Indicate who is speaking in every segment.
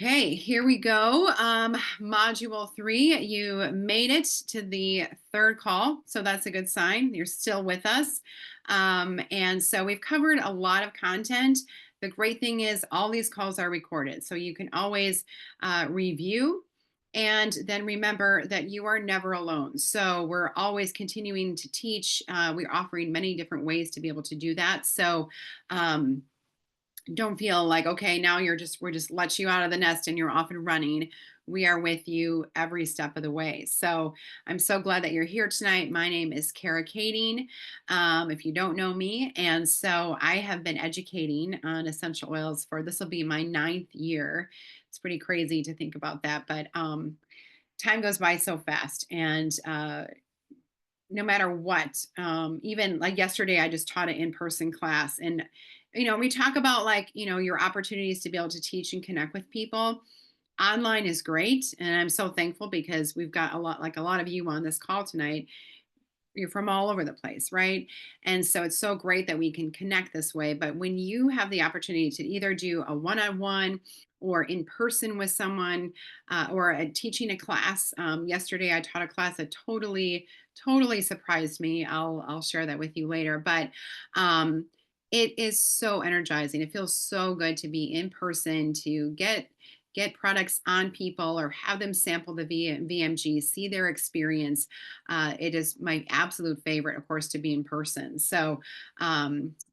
Speaker 1: Okay, here we go. Module 3, you made it to the third call. So that's a good sign. You're still with us. And so we've covered a lot of content. The great thing is all these calls are recorded. So you can always review and then remember that you are never alone. So we're always continuing to teach. We're offering many different ways to be able to do that. So, don't feel like, okay, now we're just let you out of the nest and you're off and running. We are with you every step of the way. So I'm so glad that you're here tonight. My name is Kara Kading, if you don't know me. And so I have been educating on essential oils for this will be my ninth year. It's pretty crazy to think about that, but time goes by so fast. And no matter what, even like yesterday I just taught an in-person class, and we talk about, like, your opportunities to be able to teach and connect with people. Online is great, and I'm so thankful because we've got a lot of you on this call tonight. You're from all over the place, right? And so it's so great that we can connect this way. But when you have the opportunity to either do a one-on-one or in person with someone, or teaching a class, yesterday I taught a class that totally surprised me. I'll share that with you later. But it is so energizing. It feels so good to be in person, to get products on people or have them sample the VMG, see their experience. It is my absolute favorite, of course, to be in person. So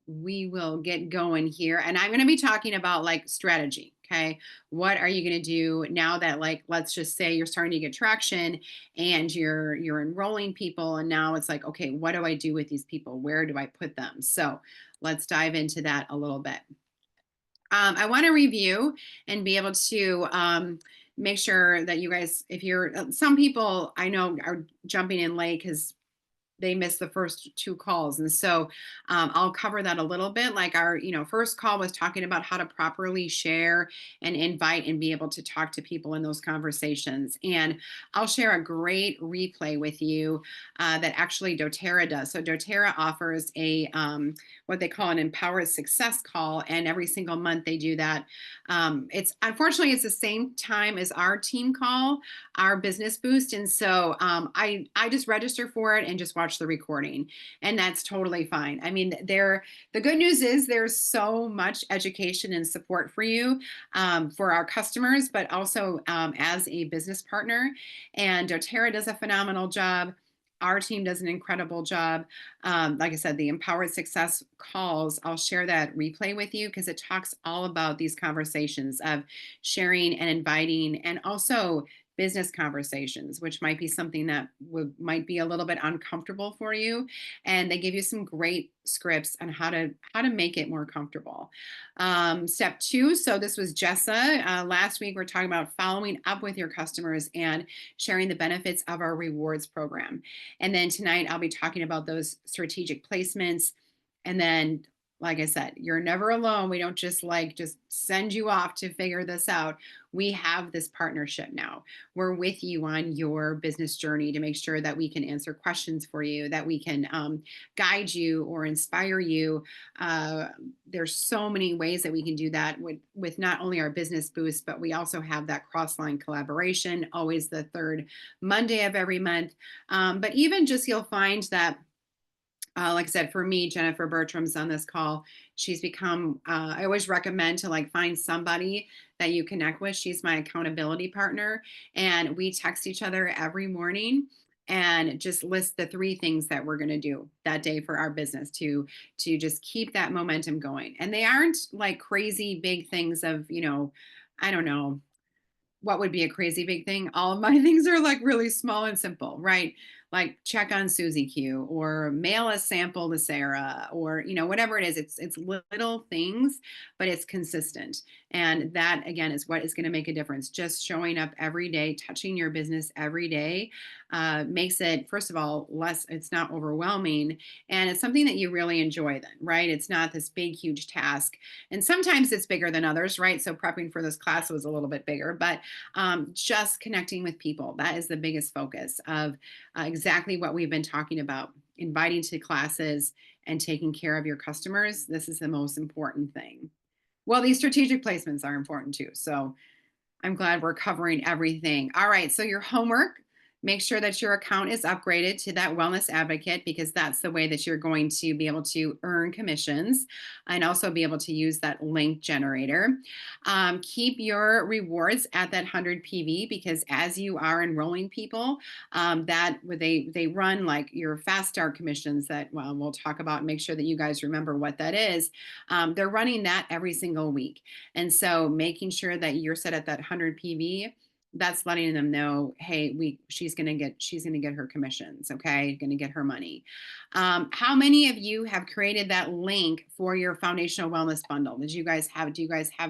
Speaker 1: we will get going here. And I'm going to be talking about like strategy. Okay. What are you going to do now that, like, let's just say you're starting to get traction and you're enrolling people, and now it's like, okay, what do I do with these people? Where do I put them? So let's dive into that a little bit. I want to review and be able to make sure that you guys, if you're, some people I know are jumping in late because they missed the first two calls. And so I'll cover that a little bit. Like our, first call was talking about how to properly share and invite and be able to talk to people in those conversations. And I'll share a great replay with you that actually doTERRA does. So doTERRA offers a what they call an empowered success call, and every single month they do that. It's unfortunately it's the same time as our team call, our business boost. And so I just register for it and just watch the recording, and that's totally fine. I mean, the good news is there's so much education and support for you, for our customers, but also as a business partner. And doTERRA does a phenomenal job. Our team does an incredible job. Like I said, the Empowered Success calls, I'll share that replay with you because it talks all about these conversations of sharing and inviting, and also business conversations, which might be something that might be a little bit uncomfortable for you. And they give you some great scripts on how to make it more comfortable. Step 2. So this was Jessa. Last week we're talking about following up with your customers and sharing the benefits of our rewards program. And then tonight I'll be talking about those strategic placements. And then, like I said, you're never alone. We don't just send you off to figure this out. We have this partnership now. We're with you on your business journey to make sure that we can answer questions for you, that we can guide you or inspire you. There's so many ways that we can do that with not only our business boost, but we also have that cross-line collaboration, always the third Monday of every month. But even just, you'll find that, like I said, for me, Jennifer Bertram's on this call. She's become, I always recommend to find somebody that you connect with. She's my accountability partner. And we text each other every morning and just list the 3 things that we're going to do that day for our business to just keep that momentum going. And they aren't like crazy big things of, I don't know, what would be a crazy big thing? All of my things are like really small and simple, right? Like check on Susie Q, or mail a sample to Sarah, or whatever it is. It's little things, but it's consistent. And that again is what is going to make a difference. Just showing up every day, touching your business every day, makes it, first of all, less, it's not overwhelming, and it's something that you really enjoy then, right? It's not this big, huge task. And sometimes it's bigger than others, right? So prepping for this class was a little bit bigger, but just connecting with people, that is the biggest focus of exactly what we've been talking about. Inviting to classes and taking care of your customers. This is the most important thing. Well, these strategic placements are important too. So I'm glad we're covering everything. All right. So, your homework, make sure that your account is upgraded to that wellness advocate because that's the way that you're going to be able to earn commissions and also be able to use that link generator. Keep your rewards at that 100 PV because as you are enrolling people, that they run like your fast start commissions that well we'll talk about and make sure that you guys remember what that is. They're running that every single week. And so making sure that you're set at that 100 PV, that's letting them know, hey, we she's gonna get her commissions, okay, gonna get her money. How many of you have created that link for your foundational wellness bundle? Do you guys have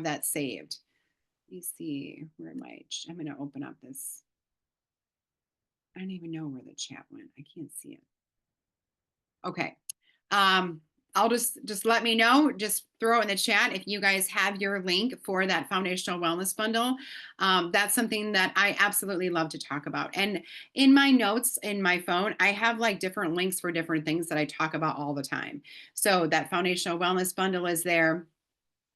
Speaker 1: that saved? Let me see. Where am I? I'm gonna open up this. I don't even know where the chat went. I can't see it. Okay. Um, I'll just let me know. Just throw it in the chat if you guys have your link for that foundational wellness bundle. That's something that I absolutely love to talk about. And in my notes in my phone, I have like different links for different things that I talk about all the time. So that foundational wellness bundle is there.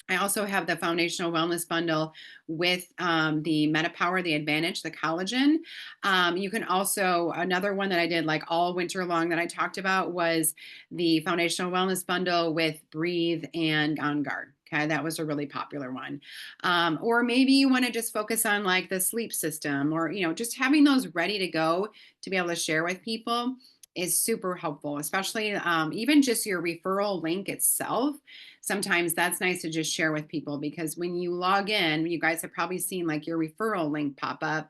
Speaker 1: I also have the foundational wellness bundle with the MetaPower, the Advantage, the collagen. You can also, another one that I did like all winter long that I talked about was the foundational wellness bundle with Breathe and On Guard. Okay, that was a really popular one. Or maybe you want to just focus on like the sleep system or, just having those ready to go to be able to share with people is super helpful, especially even just your referral link itself. Sometimes that's nice to just share with people because when you log in, you guys have probably seen like your referral link pop up.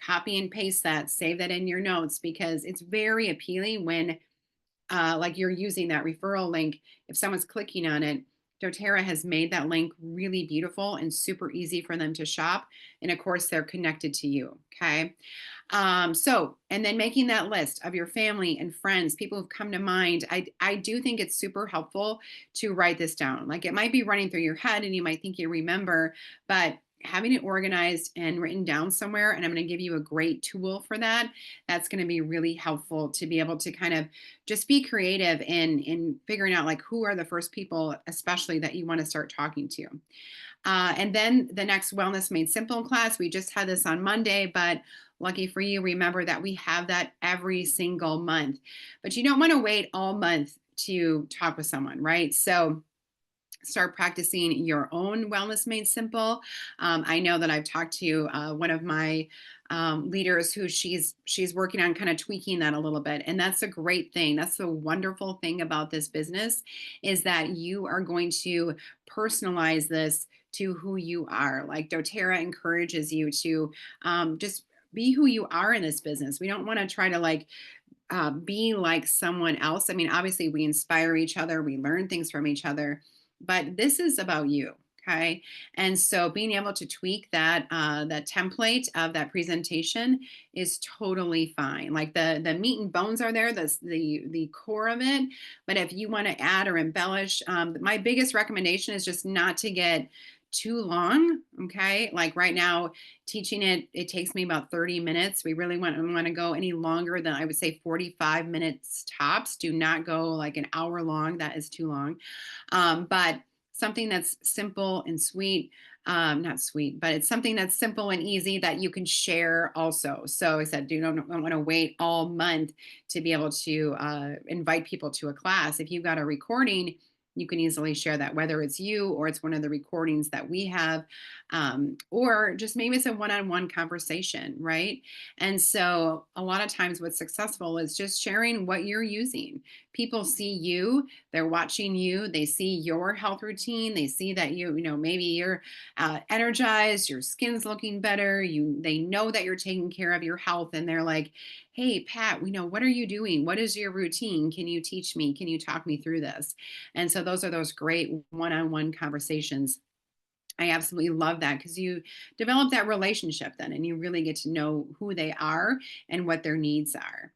Speaker 1: Copy and paste that, save that in your notes because it's very appealing when like you're using that referral link. If someone's clicking on it, doTERRA has made that link really beautiful and super easy for them to shop. And of course, they're connected to you. Okay. And then making that list of your family and friends, people who've come to mind. I do think it's super helpful to write this down. Like it might be running through your head and you might think you remember, but having it organized and written down somewhere, and I'm going to give you a great tool for that. That's going to be really helpful to be able to kind of just be creative in figuring out like who are the first people, especially that you want to start talking to. And then the next Wellness Made Simple class, we just had this on Monday, but lucky for you, remember that we have that every single month. But you don't want to wait all month to talk with someone, right? So start practicing your own Wellness Made Simple. I know that I've talked to one of my leaders who she's working on kind of tweaking that a little bit, and that's a great thing. That's the wonderful thing about this business is that you are going to personalize this to who you are. Like doTERRA encourages you to just be who you are in this business. We don't want to try to like be like someone else. I mean, obviously, we inspire each other, we learn things from each other, but this is about you. Okay. And so being able to tweak that template of that presentation is totally fine. Like the meat and bones are there, the core of it. But if you want to add or embellish, my biggest recommendation is just not to get too long. Okay. Like right now, teaching it takes me about 30 minutes. We really want to go any longer than I would say 45 minutes tops. Do not go like an hour long. That is too long. But something that's simple and sweet, not sweet, but it's something that's simple and easy that you can share also. So I said, do not want to wait all month to be able to invite people to a class. If you've got a recording, you can easily share that, whether it's you or it's one of the recordings that we have, or just maybe it's a one-on-one conversation, right? And so a lot of times what's successful is just sharing what you're using. People see you, they're watching you, they see your health routine, they see that maybe you're energized, your skin's looking better, they know that you're taking care of your health, and they're like, hey, Pat, what are you doing? What is your routine? Can you teach me? Can you talk me through this? And so those are those great one-on-one conversations. I absolutely love that because you develop that relationship then and you really get to know who they are and what their needs are.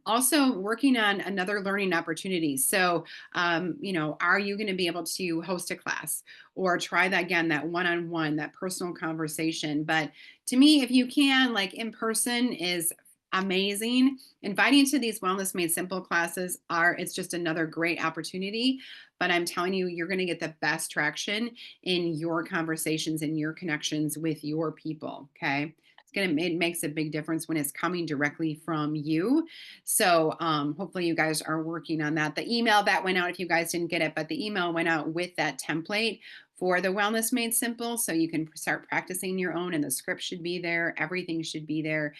Speaker 1: Also working on another learning opportunity. So, are you going to be able to host a class or try that again, that one-on-one, that personal conversation? But to me, if you can, like in person is amazing. Inviting you to these Wellness Made Simple classes it's just another great opportunity. But I'm telling you, you're going to get the best traction in your conversations and your connections with your people. Okay. It makes a big difference when it's coming directly from you. So hopefully you guys are working on that. The email that went out, if you guys didn't get it, but the email went out with that template for the Wellness Made Simple. So you can start practicing your own, and the script should be there. Everything should be there,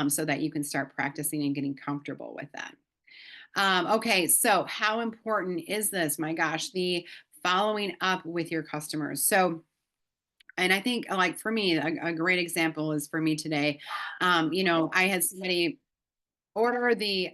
Speaker 1: so that you can start practicing and getting comfortable with that. Okay, so how important is this? My gosh, the following up with your customers. So, and I think, like for me, a great example is for me today. I had somebody order the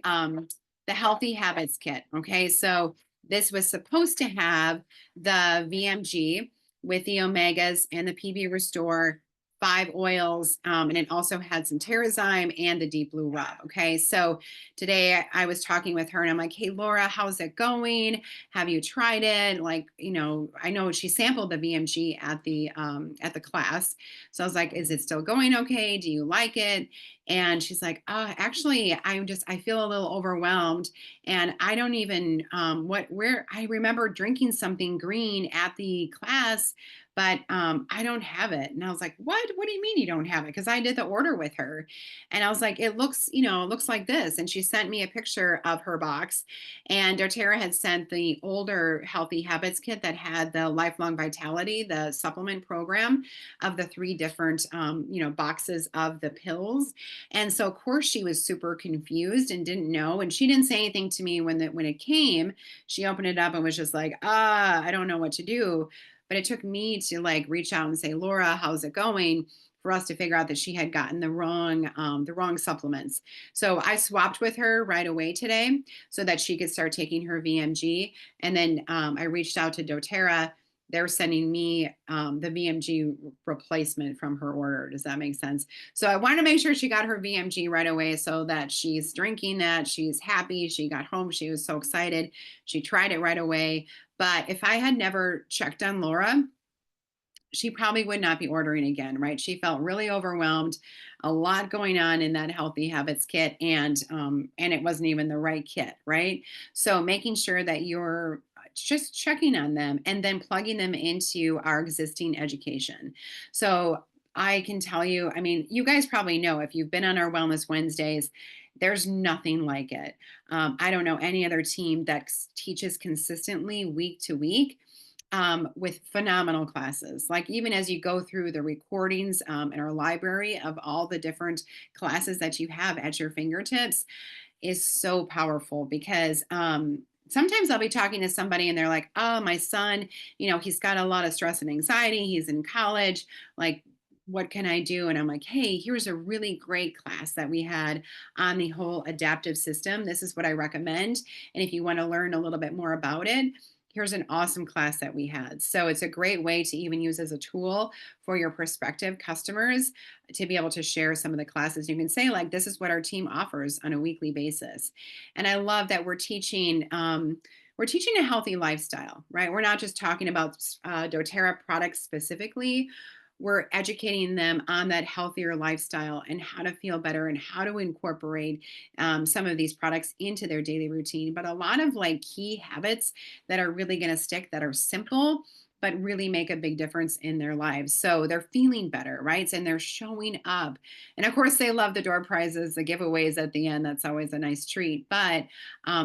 Speaker 1: Healthy Habits Kit. Okay, so this was supposed to have the VMG with the omegas and the PB Restore, 5 oils, and it also had some Terrazyme and the Deep Blue Rub. Okay, so today I was talking with her and I'm like, "Hey Laura, how's it going? Have you tried it?" Like, I know she sampled the VMG at the class, so I was like, "Is it still going okay? Do you like it?" And she's like, actually, I feel a little overwhelmed. And I don't even, where I remember drinking something green at the class, but I don't have it." And I was like, what do you mean you don't have it? Because I did the order with her. And I was like, it looks like this. And she sent me a picture of her box. And doTERRA had sent the older Healthy Habits Kit that had the Lifelong Vitality, the supplement program of the 3 different, boxes of the pills. And so of course she was super confused and didn't know. And she didn't say anything to me when it came. She opened it up and was just like, I don't know what to do. But it took me to like reach out and say, "Laura, how's it going?" For us to figure out that she had gotten the wrong supplements. So I swapped with her right away today so that she could start taking her VMG. And then I reached out to doTERRA. They're sending me the VMG replacement from her order. Does that make sense? So I want to make sure she got her VMG right away so that she's drinking that. She's happy. She got home. She was so excited. She tried it right away. But if I had never checked on Laura, she probably would not be ordering again, right? She felt really overwhelmed, a lot going on in that Healthy Habits Kit, and it wasn't even the right kit, right? So making sure that you're just checking on them and then plugging them into our existing education. So I can tell you, I mean, you guys probably know if you've been on our Wellness Wednesdays, there's nothing like it. I don't know any other team that teaches consistently week to week, with phenomenal classes. Like even as you go through the recordings in our library of all the different classes that you have at your fingertips is so powerful because sometimes I'll be talking to somebody and they're like, "Oh, my son, he's got a lot of stress and anxiety. He's in college. Like, what can I do?" And I'm like, "Hey, here's a really great class that we had on the whole adaptive system. This is what I recommend. And if you want to learn a little bit more about it, here's an awesome class that we had." So it's a great way to even use as a tool for your prospective customers to be able to share some of the classes. You can say, like, "This is what our team offers on a weekly basis." And I love that we're teaching a healthy lifestyle, right? We're not just talking about doTERRA products specifically. We're educating them on that healthier lifestyle and how to feel better and how to incorporate some of these products into their daily routine. But a lot of like key habits that are really going to stick, that are simple, but really make a big difference in their lives. So they're feeling better, right? And they're showing up. And of course, they love the door prizes, the giveaways at the end. That's always a nice treat. But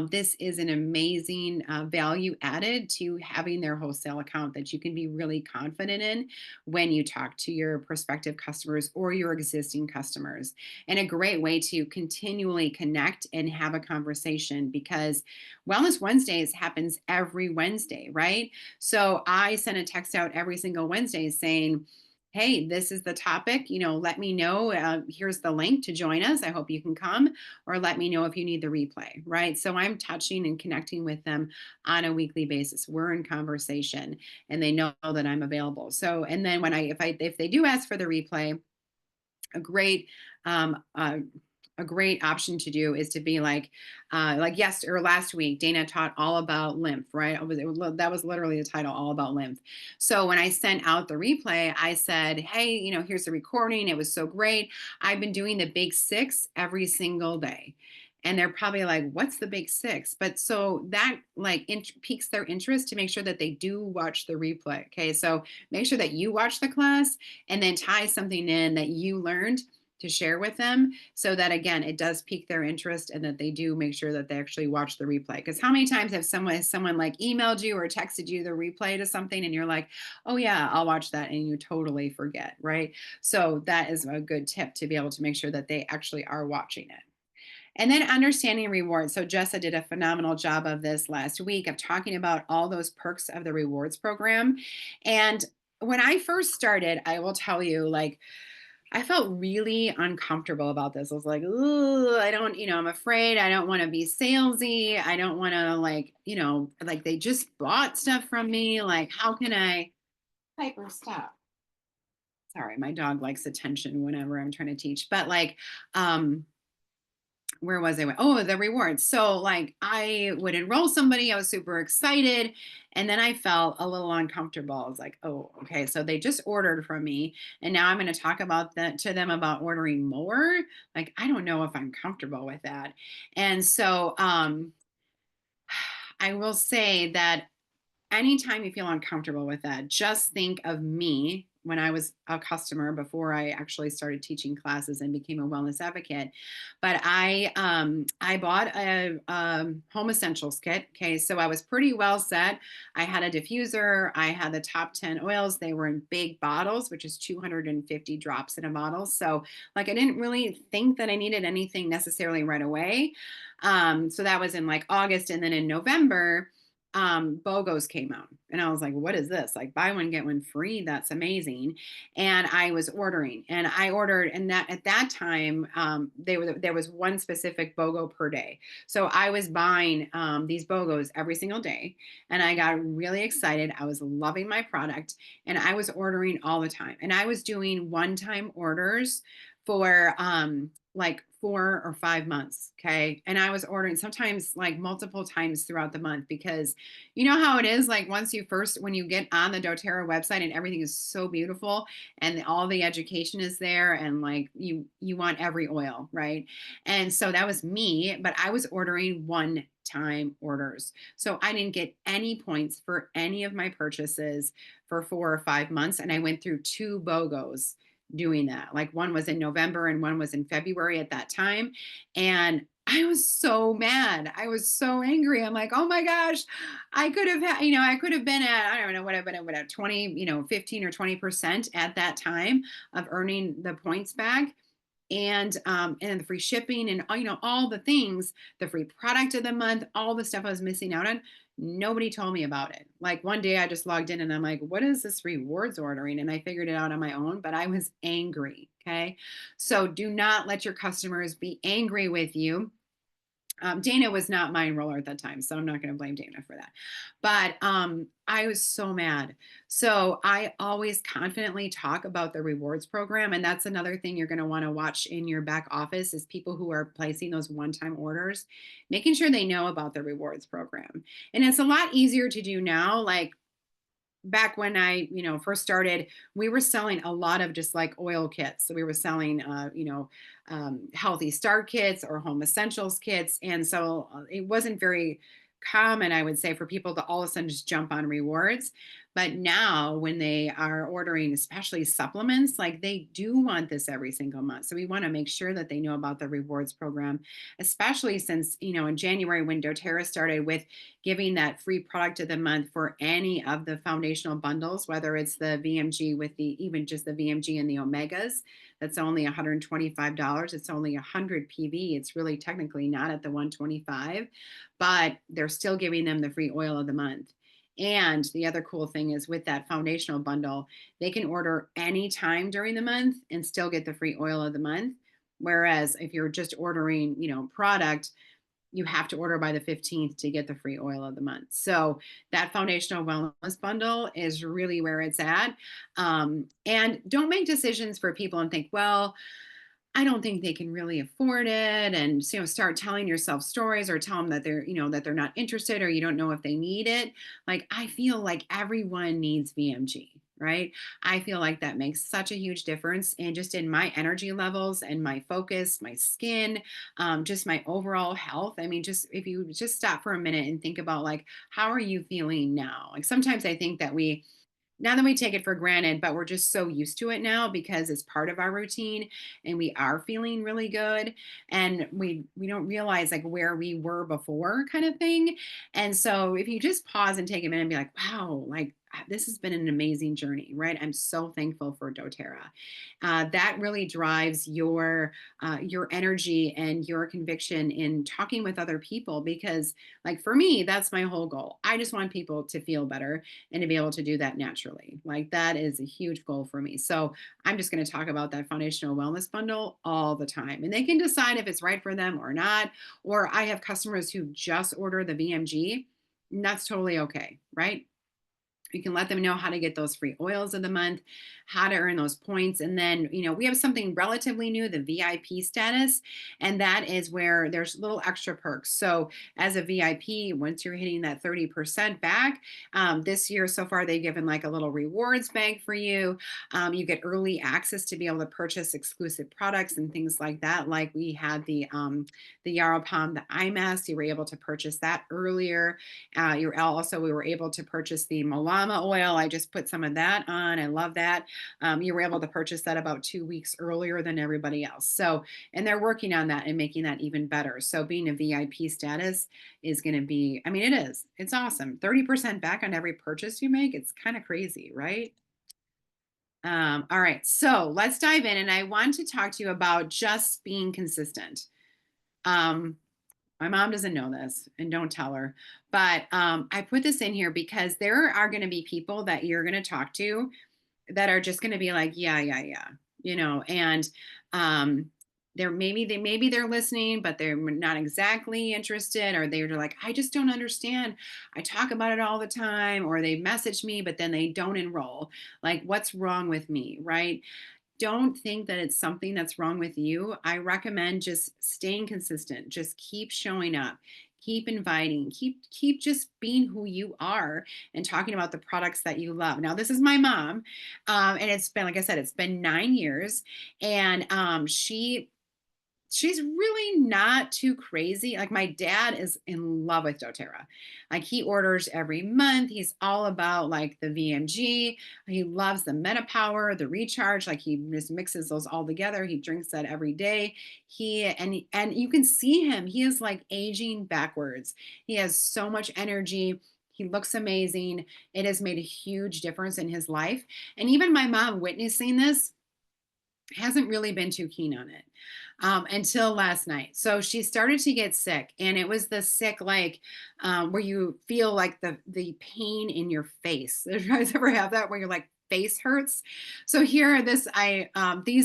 Speaker 1: this is an amazing value added to having their wholesale account that you can be really confident in when you talk to your prospective customers or your existing customers. And a great way to continually connect and have a conversation, because Wellness Wednesdays happens every Wednesday, right? So I send a text out every single Wednesday saying, "Hey, this is the topic. Let me know. Here's the link to join us. I hope you can come, or let me know if you need the replay." Right. So I'm touching and connecting with them on a weekly basis. We're in conversation and they know that I'm available. So, and then if they do ask for the replay, a great um, uh, a great option to do is to be like yes or last week, Dana taught all about lymph, right? That was literally the title, all about lymph. So when I sent out the replay, I said, hey, here's the recording. It was so great. I've been doing the big six every single day. And they're probably like, what's the big six? But so that piques their interest to make sure that they do watch the replay. Okay. So make sure that you watch the class and then tie something in that you learned to share with them, so that again it does pique their interest and that they do make sure that they actually watch the replay. Because how many times have someone like emailed you or texted you the replay to something and you're like, oh yeah, I'll watch that, and you totally forget, right? So that is a good tip, to be able to make sure that they actually are watching it. And then understanding rewards. So Jessa did a phenomenal job of this last week, of talking about all those perks of the rewards program. And when I first started, I will tell you, I felt really uncomfortable about this. I was like, ooh, I don't, I'm afraid. I don't want to be salesy. I don't want to like they just bought stuff from me. Like, how can I Piper stop? Sorry, my dog likes attention whenever I'm trying to teach. But where was I? Oh, the rewards. So I would enroll somebody. I was super excited. And then I felt a little uncomfortable. I was like, oh, okay. So they just ordered from me. And now I'm going to talk about that to them about ordering more. Like, I don't know if I'm comfortable with that. And so I will say that anytime you feel uncomfortable with that, just think of me when I was a customer before I actually started teaching classes and became a wellness advocate. But I bought a home essentials kit. Okay, so I was pretty well set. I had a diffuser. I had the top 10 oils. They were in big bottles, which is 250 drops in a bottle. So I didn't really think that I needed anything necessarily right away. So that was in August, and then in November BOGOs came out, and I was like, what is this? Like, buy one get one free? That's amazing. And I was ordering, and I ordered, and that at that time there was one specific BOGO per day. So I was buying these BOGOs every single day, and I got really excited. I was loving my product, and I was ordering all the time, and I was doing one-time orders for like 4 or 5 months. Okay. And I was ordering sometimes multiple times throughout the month, because you know how it is. When you get on the doTERRA website and everything is so beautiful and all the education is there, and you want every oil, right? And so that was me, but I was ordering one time orders. So I didn't get any points for any of my purchases for 4 or 5 months. And I went through two BOGOs doing that. Like, one was in November and one was in February at that time. And I was so mad. I was so angry. I'm like, oh my gosh, I could have had, I could have been at, I don't know what I've been at 20, 15 or 20% at that time of earning the points back. And the free shipping and all the things, the free product of the month, all the stuff I was missing out on. Nobody told me about it. Like, one day I just logged in and I'm like, what is this rewards ordering? And I figured it out on my own, but I was angry. Okay. So do not let your customers be angry with you. Dana was not my enroller at that time, so I'm not going to blame Dana for that. But I was so mad. So I always confidently talk about the rewards program. And that's another thing you're going to want to watch in your back office, is people who are placing those one-time orders, making sure they know about the rewards program. And it's a lot easier to do now. Like, back when I, first started, we were selling a lot of just oil kits. So we were selling, healthy start kits or home essentials kits. And so it wasn't very common, I would say, for people to all of a sudden just jump on rewards. But now when they are ordering, especially supplements, they do want this every single month. So we want to make sure that they know about the rewards program, especially since, in January, when doTERRA started with giving that free product of the month for any of the foundational bundles, whether it's the VMG with even just the VMG and the omegas. That's only $125. It's only 100 PV. It's really technically not at the 125, but they're still giving them the free oil of the month. And the other cool thing is, with that foundational bundle, they can order any time during the month and still get the free oil of the month. Whereas if you're just ordering, product, you have to order by the 15th to get the free oil of the month. So that foundational wellness bundle is really where it's at. And don't make decisions for people and think, well, I don't think they can really afford it, and start telling yourself stories or tell them that that they're not interested or you don't know if they need it. Like, I feel like everyone needs VMG, right? I feel like that makes such a huge difference and just in my energy levels and my focus, my skin, just my overall health. I mean, just if you just stop for a minute and think about, like, how are you feeling now? Like, sometimes I think that we now that we take it for granted, but we're just so used to it now because it's part of our routine and we are feeling really good, and we don't realize like where we were before, kind of thing. And so if you just pause and take a minute and be like, wow, like, this has been an amazing journey, right? I'm so thankful for doTERRA. That really drives your energy and your conviction in talking with other people, because, like, for me, that's my whole goal. I just want people to feel better and to be able to do that naturally. Like, that is a huge goal for me. So I'm just going to talk about that foundational wellness bundle all the time. And they can decide if it's right for them or not. Or I have customers who just order the VMG, and that's totally okay, right? You can let them know how to get those free oils of the month, how to earn those points. And then, we have something relatively new, the VIP status. And that is where there's little extra perks. So, as a VIP, once you're hitting that 30% back, this year so far, they've given like a little rewards bank for you. You get early access to be able to purchase exclusive products and things like that. Like, we had the Yarrow Palm, the eye mask, you were able to purchase that earlier. We were able to purchase the Malama oil. I just put some of that on. I love that. You were able to purchase that about 2 weeks earlier than everybody else. So, and they're working on that and making that even better. So, being a VIP status is going to be, I mean, it's awesome. 30% back on every purchase you make. It's kind of crazy, right? All right. So, let's dive in. And I want to talk to you about just being consistent. Um, My mom doesn't know this, and don't tell her, but I put this in here because there are going to be people that you're going to talk to that are just going to be like, yeah, yeah, yeah, and um, maybe they're listening, but they're not exactly interested, or they're like, I just don't understand. I talk about it all the time, or they message me, but then they don't enroll. Like, what's wrong with me, right? Don't think that it's something that's wrong with you. I recommend just staying consistent. Just keep showing up. Keep inviting. Keep just being who you are and talking about the products that you love. Now, this is my mom, and it's been, like I said, it's been 9 years, and she's really not too crazy. Like, my dad is in love with doTERRA. Like, he orders every month. He's all about like the VMG. He loves the MetaPower, the recharge. Like, he just mixes those all together. He drinks that every day. And you can see him. He is like aging backwards. He has so much energy. He looks amazing. It has made a huge difference in his life. And even my mom, witnessing this, hasn't really been too keen on it until last night. So she started to get sick, and it was the sick, like, where you feel like the pain in your face. Did you guys ever have that where your like face hurts? So here, these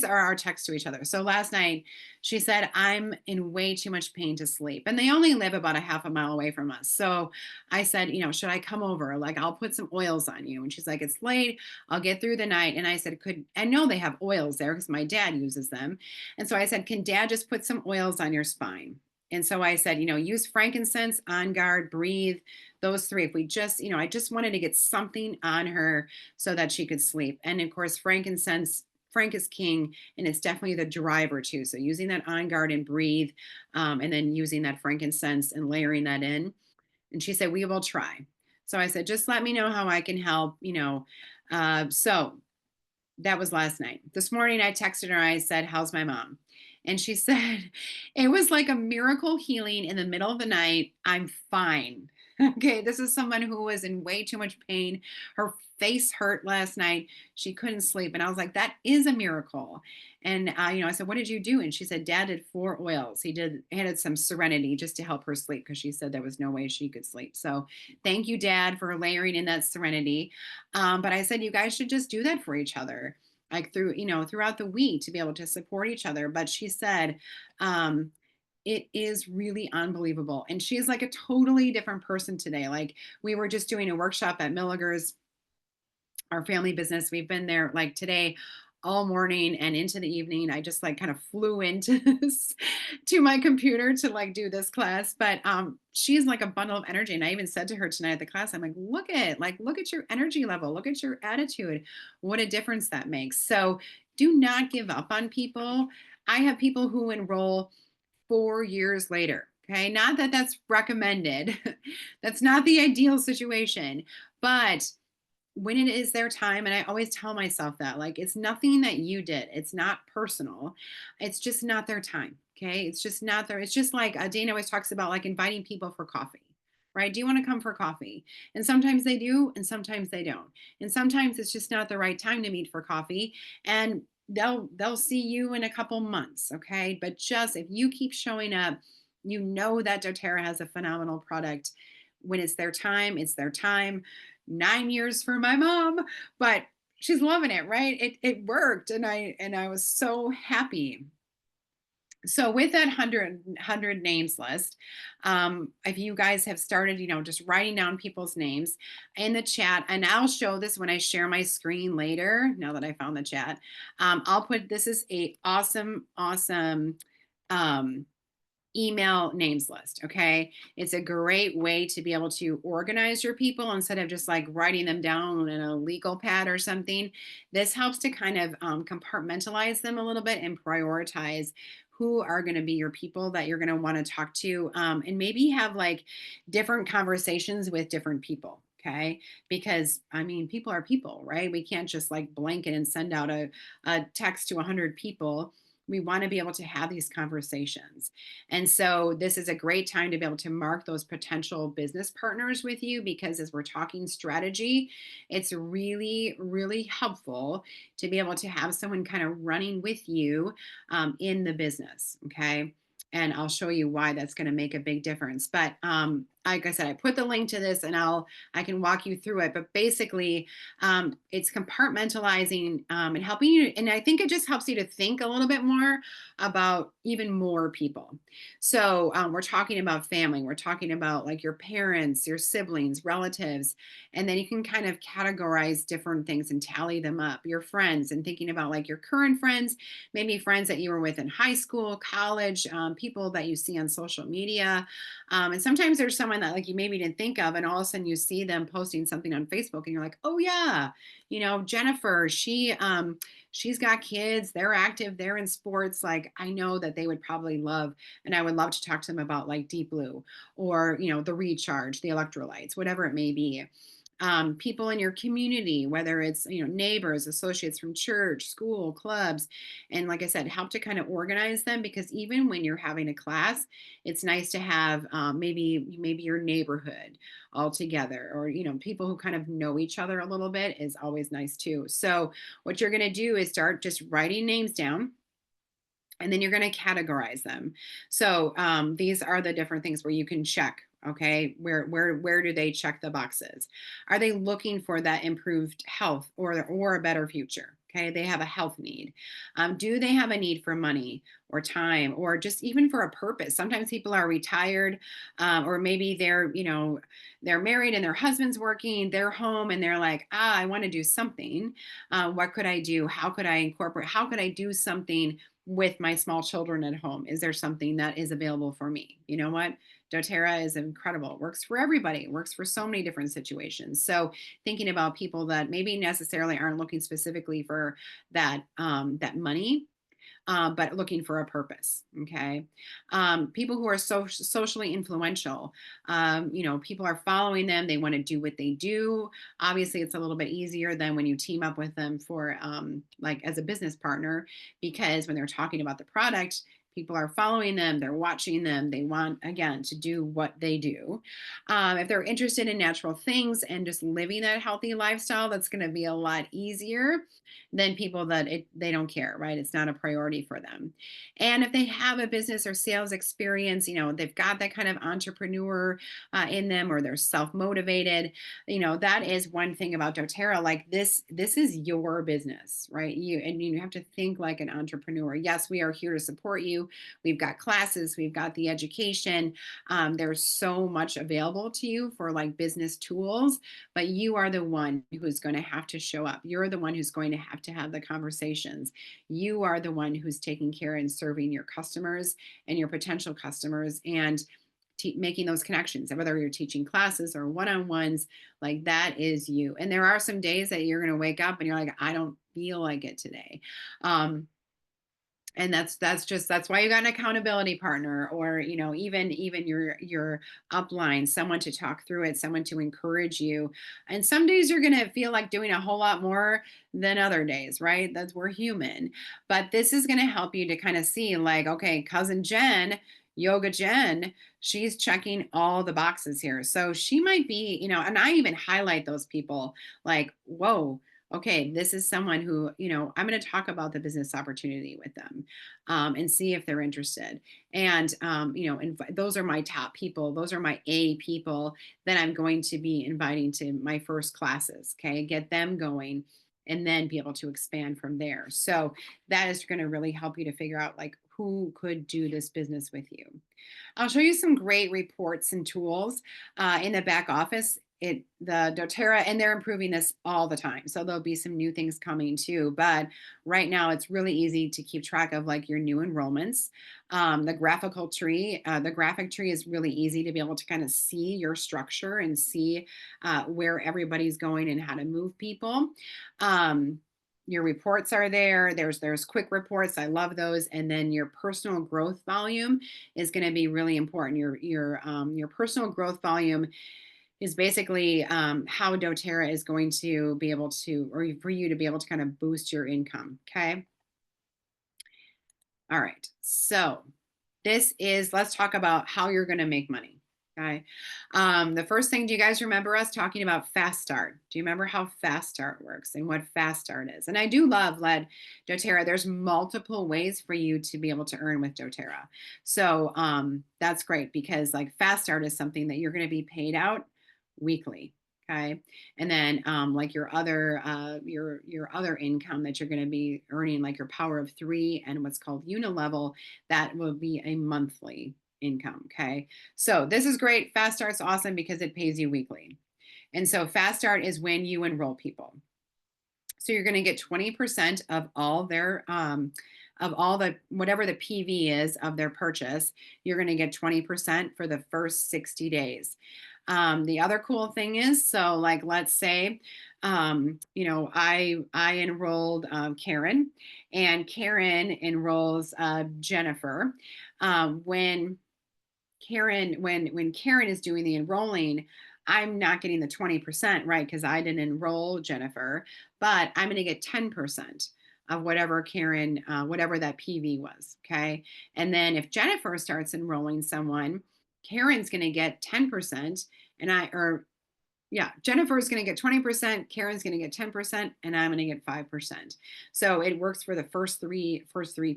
Speaker 1: are our texts to each other. So last night she said, I'm in way too much pain to sleep, and they only live about a half a mile away from us. So I said, should I come over? Like, I'll put some oils on you. And she's like, it's late. I'll get through the night. And I said, I know they have oils there because my dad uses them. And so I said, can dad just put some oils on your spine? And so I said, use frankincense, on guard, breathe, those three. If we just, I just wanted to get something on her so that she could sleep. And of course, frankincense, Frank is king, and it's definitely the driver too. So using that on guard and breathe, and then using that frankincense and layering that in. And she said, we will try. So I said, just let me know how I can help. So that was last night. This morning I texted her. I said, how's my mom? And she said, it was like a miracle healing in the middle of the night. I'm fine. Okay, this is someone who was in way too much pain. Her face hurt last night. She couldn't sleep. And I was like, that is a miracle. And, I said, what did you do? And she said, dad did 4 oils. He added some serenity just to help her sleep because she said there was no way she could sleep. So thank you, dad, for layering in that serenity. But I said, you guys should just do that for each other, like throughout the week, to be able to support each other. But she said, it is really unbelievable. And she's like a totally different person today. Like, we were just doing a workshop at Milliger's, our family business. We've been there like today all morning and into the evening. I just like kind of flew into this to my computer to like do this class. But she's like a bundle of energy. And I even said to her tonight at the class, I'm like, look at your energy level, look at your attitude, what a difference that makes. So do not give up on people. I have people who enroll 4 years later. Okay. Not that that's recommended. That's not the ideal situation. But when it is their time, and I always tell myself that, like, it's nothing that you did, it's not personal, it's just not their time. Okay, it's just not their, it's just like Dana always talks about, like inviting people for coffee, right? Do you want to come for coffee? And sometimes they do and sometimes they don't, and sometimes it's just not the right time to meet for coffee, and they'll see you in a couple months. Okay, but just if you keep showing up, you know that doTERRA has a phenomenal product. When it's their time, it's their time. 9 years for my mom, but she's loving it, right? It worked, and I was so happy. So with that hundred names list, if you guys have started, just writing down people's names in the chat, and I'll show this when I share my screen later. Now that I found the chat, I'll put this is a awesome um, email names list. Okay. It's a great way to be able to organize your people instead of just like writing them down in a legal pad or something. This helps to kind of compartmentalize them a little bit and prioritize who are going to be your people that you're going to want to talk to, and maybe have like different conversations with different people. Okay. Because I mean, people are people, right? We can't just like blanket and send out a text to 100 people. We want to be able to have these conversations. And so this is a great time to be able to mark those potential business partners with you, because as we're talking strategy, it's really, really helpful to be able to have someone kind of running with you in the business. Okay. And I'll show you why that's going to make a big difference. But like I said, I put the link to this and I can walk you through it. But basically, it's compartmentalizing and helping you. And I think it just helps you to think a little bit more about even more people. So we're talking about family, we're talking about like your parents, your siblings, relatives, and then you can kind of categorize different things and tally them up. Your friends, and thinking about like your current friends, maybe friends that you were with in high school, college, people that you see on social media. And sometimes there's someone that like you maybe didn't think of, and all of a sudden you see them posting something on Facebook and you're like, oh yeah, Jennifer, she's got kids, they're active, they're in sports. Like I know that they would probably love, and I would love to talk to them about like Deep Blue, or, the recharge, the electrolytes, whatever it may be. People in your community, whether it's, neighbors, associates from church, school, clubs. And like I said, help to kind of organize them, because even when you're having a class, it's nice to have maybe your neighborhood all together, or, people who kind of know each other a little bit is always nice too. So what you're going to do is start just writing names down, and then you're going to categorize them. So these are the different things where you can check. Okay, where do they check the boxes? Are they looking for that improved health, or a better future? Okay, they have a health need. Do they have a need for money or time, or just even for a purpose? Sometimes people are retired, or maybe they're married and their husband's working, they're home, and they're like, I want to do something. What could I do? How could I incorporate? How could I do something with my small children at home? Is there something that is available for me? You know what? doTERRA is incredible. It works for everybody. It works for so many different situations. So thinking about people that maybe necessarily aren't looking specifically for that money, but looking for a purpose. Okay. People who are socially influential, people are following them. They want to do what they do. Obviously, it's a little bit easier than when you team up with them for like as a business partner, because when they're talking about the product, people are following them, they're watching them, they want, again, to do what they do. If they're interested in natural things and just living that healthy lifestyle, that's going to be a lot easier than people that they don't care, right? It's not a priority for them. And if they have a business or sales experience, they've got that kind of entrepreneur in them, or they're self-motivated, that is one thing about doTERRA. Like this is your business, right? You have to think like an entrepreneur. Yes, we are here to support you, you. We've got classes, we've got the education. There's so much available to you for like business tools, but you are the one who's going to have to show up. You're the one who's going to have the conversations. You are the one who's taking care and serving your customers and your potential customers, and making those connections. And whether you're teaching classes or one-on-ones, like that is you. And there are some days that you're going to wake up and you're like, I don't feel like it today. Um, and that's why you got an accountability partner, or even your upline, someone to talk through it, someone to encourage you. And some days you're going to feel like doing a whole lot more than other days, right? That's, we're human. But this is going to help you to kind of see, like, okay, cousin Jen, yoga Jen, she's checking all the boxes here. So she might be, and I even highlight those people, like, whoa, okay, this is someone who, I'm going to talk about the business opportunity with them, and see if they're interested. And, those are my top people. Those are my A people that I'm going to be inviting to my first classes. Okay. Get them going and then be able to expand from there. So that is going to really help you to figure out like who could do this business with you. I'll show you some great reports and tools in the back office. The doTERRA, and they're improving this all the time. So there'll be some new things coming too. But right now, it's really easy to keep track of like your new enrollments. The graphic tree is really easy to be able to kind of see your structure and see where everybody's going and how to move people. Your reports are there. There's quick reports. I love those. And then your personal growth volume is going to be really important. Your personal growth volume is basically how doTERRA is going to be able to, or for you to be able to kind of boost your income. Okay. All right. So let's talk about how you're going to make money. Okay. The first thing, do you guys remember us talking about Fast Start? Do you remember how Fast Start works and what Fast Start is? And I do love doTERRA. There's multiple ways for you to be able to earn with doTERRA. So that's great, because like Fast Start is something that you're going to be paid out weekly. Okay. And then like your other income that you're going to be earning, like your Power of Three and what's called Unilevel, that will be a monthly income. Okay. So this is great. Fast Start's awesome because it pays you weekly. And so Fast Start is when you enroll people. So you're going to get 20% of all their whatever the PV is of their purchase. You're going to get 20% for the first 60 days. The other cool thing is, so like, let's say, I enrolled Karen, and Karen enrolls Jennifer. When Karen is doing the enrolling, I'm not getting the 20%, right? Because I didn't enroll Jennifer, but I'm going to get 10% of whatever whatever that PV was. Okay. And then if Jennifer starts enrolling someone, Karen's going to get 10%, Jennifer's going to get 20%, Karen's going to get 10%, and I'm going to get 5%. So it works for the first three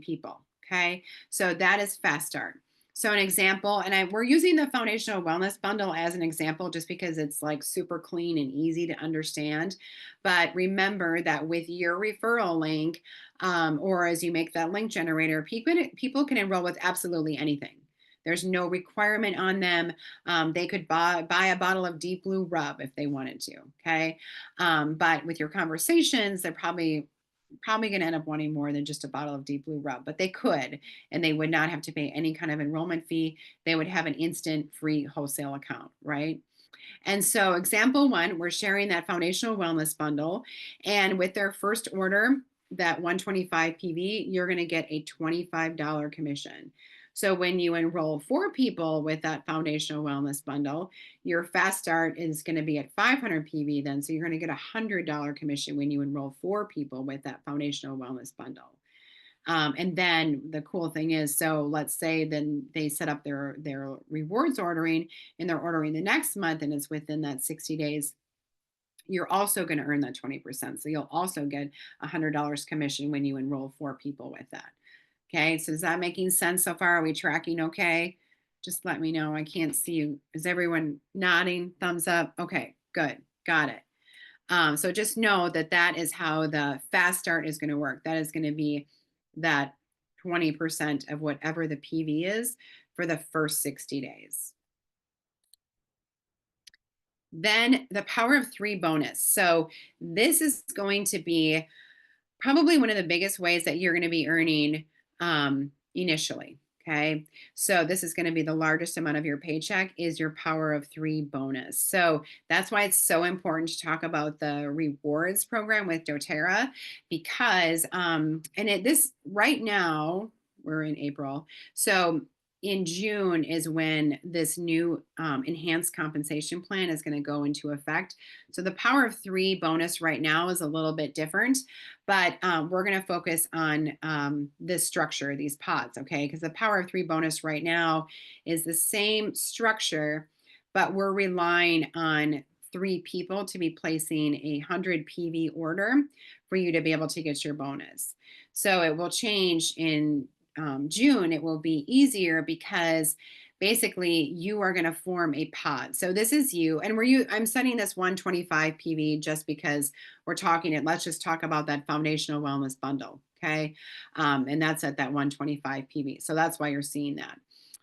Speaker 1: people. Okay. So that is Fast Start. So an example, and we're using the foundational wellness bundle as an example just because it's like super clean and easy to understand. But remember that with your referral link, or as you make that link generator, people can enroll with absolutely anything. There's no requirement on them. They could buy a bottle of Deep Blue Rub if they wanted to. Okay. But with your conversations, they're probably going to end up wanting more than just a bottle of Deep Blue Rub, but they could, and they would not have to pay any kind of enrollment fee. They would have an instant free wholesale account, right? And so example one, we're sharing that foundational wellness bundle, and with their first order, that 125 PV, you're going to get a $25 commission. So when you enroll 4 people with that foundational wellness bundle, your Fast Start is going to be at 500 PV then. So you're going to get a $100 commission when you enroll 4 people with that foundational wellness bundle. And then the cool thing is, so let's say then they set up their rewards ordering, and they're ordering the next month, and it's within that 60 days. You're also going to earn that 20%. So you'll also get $100 commission when you enroll 4 people with that. Okay, so is that making sense so far? Are we tracking okay? Just let me know. I can't see you. Is everyone nodding? Thumbs up? Okay, good. Got it. So just know that is how the Fast Start is going to work. That is going to be that 20% of whatever the PV is for the first 60 days. Then the power of three bonus. So this is going to be probably one of the biggest ways that you're going to be earning initially. Okay. So this is going to be the largest amount of your paycheck is your power of three bonus. So that's why it's so important to talk about the rewards program with doTERRA because, this right now, we're in April. So in June is when this new enhanced compensation plan is going to go into effect. So the power of three bonus right now is a little bit different, but we're going to focus on this structure, these pods, okay? Because the power of three bonus right now is the same structure, but we're relying on three people to be placing 100 PV order for you to be able to get your bonus. So it will change in June. It will be easier because basically you are going to form a pod. So this is you, and I'm setting this 125 PV just because we're talking it. Let's just talk about that foundational wellness bundle. Okay. And that's at that 125 PV. So that's why you're seeing that.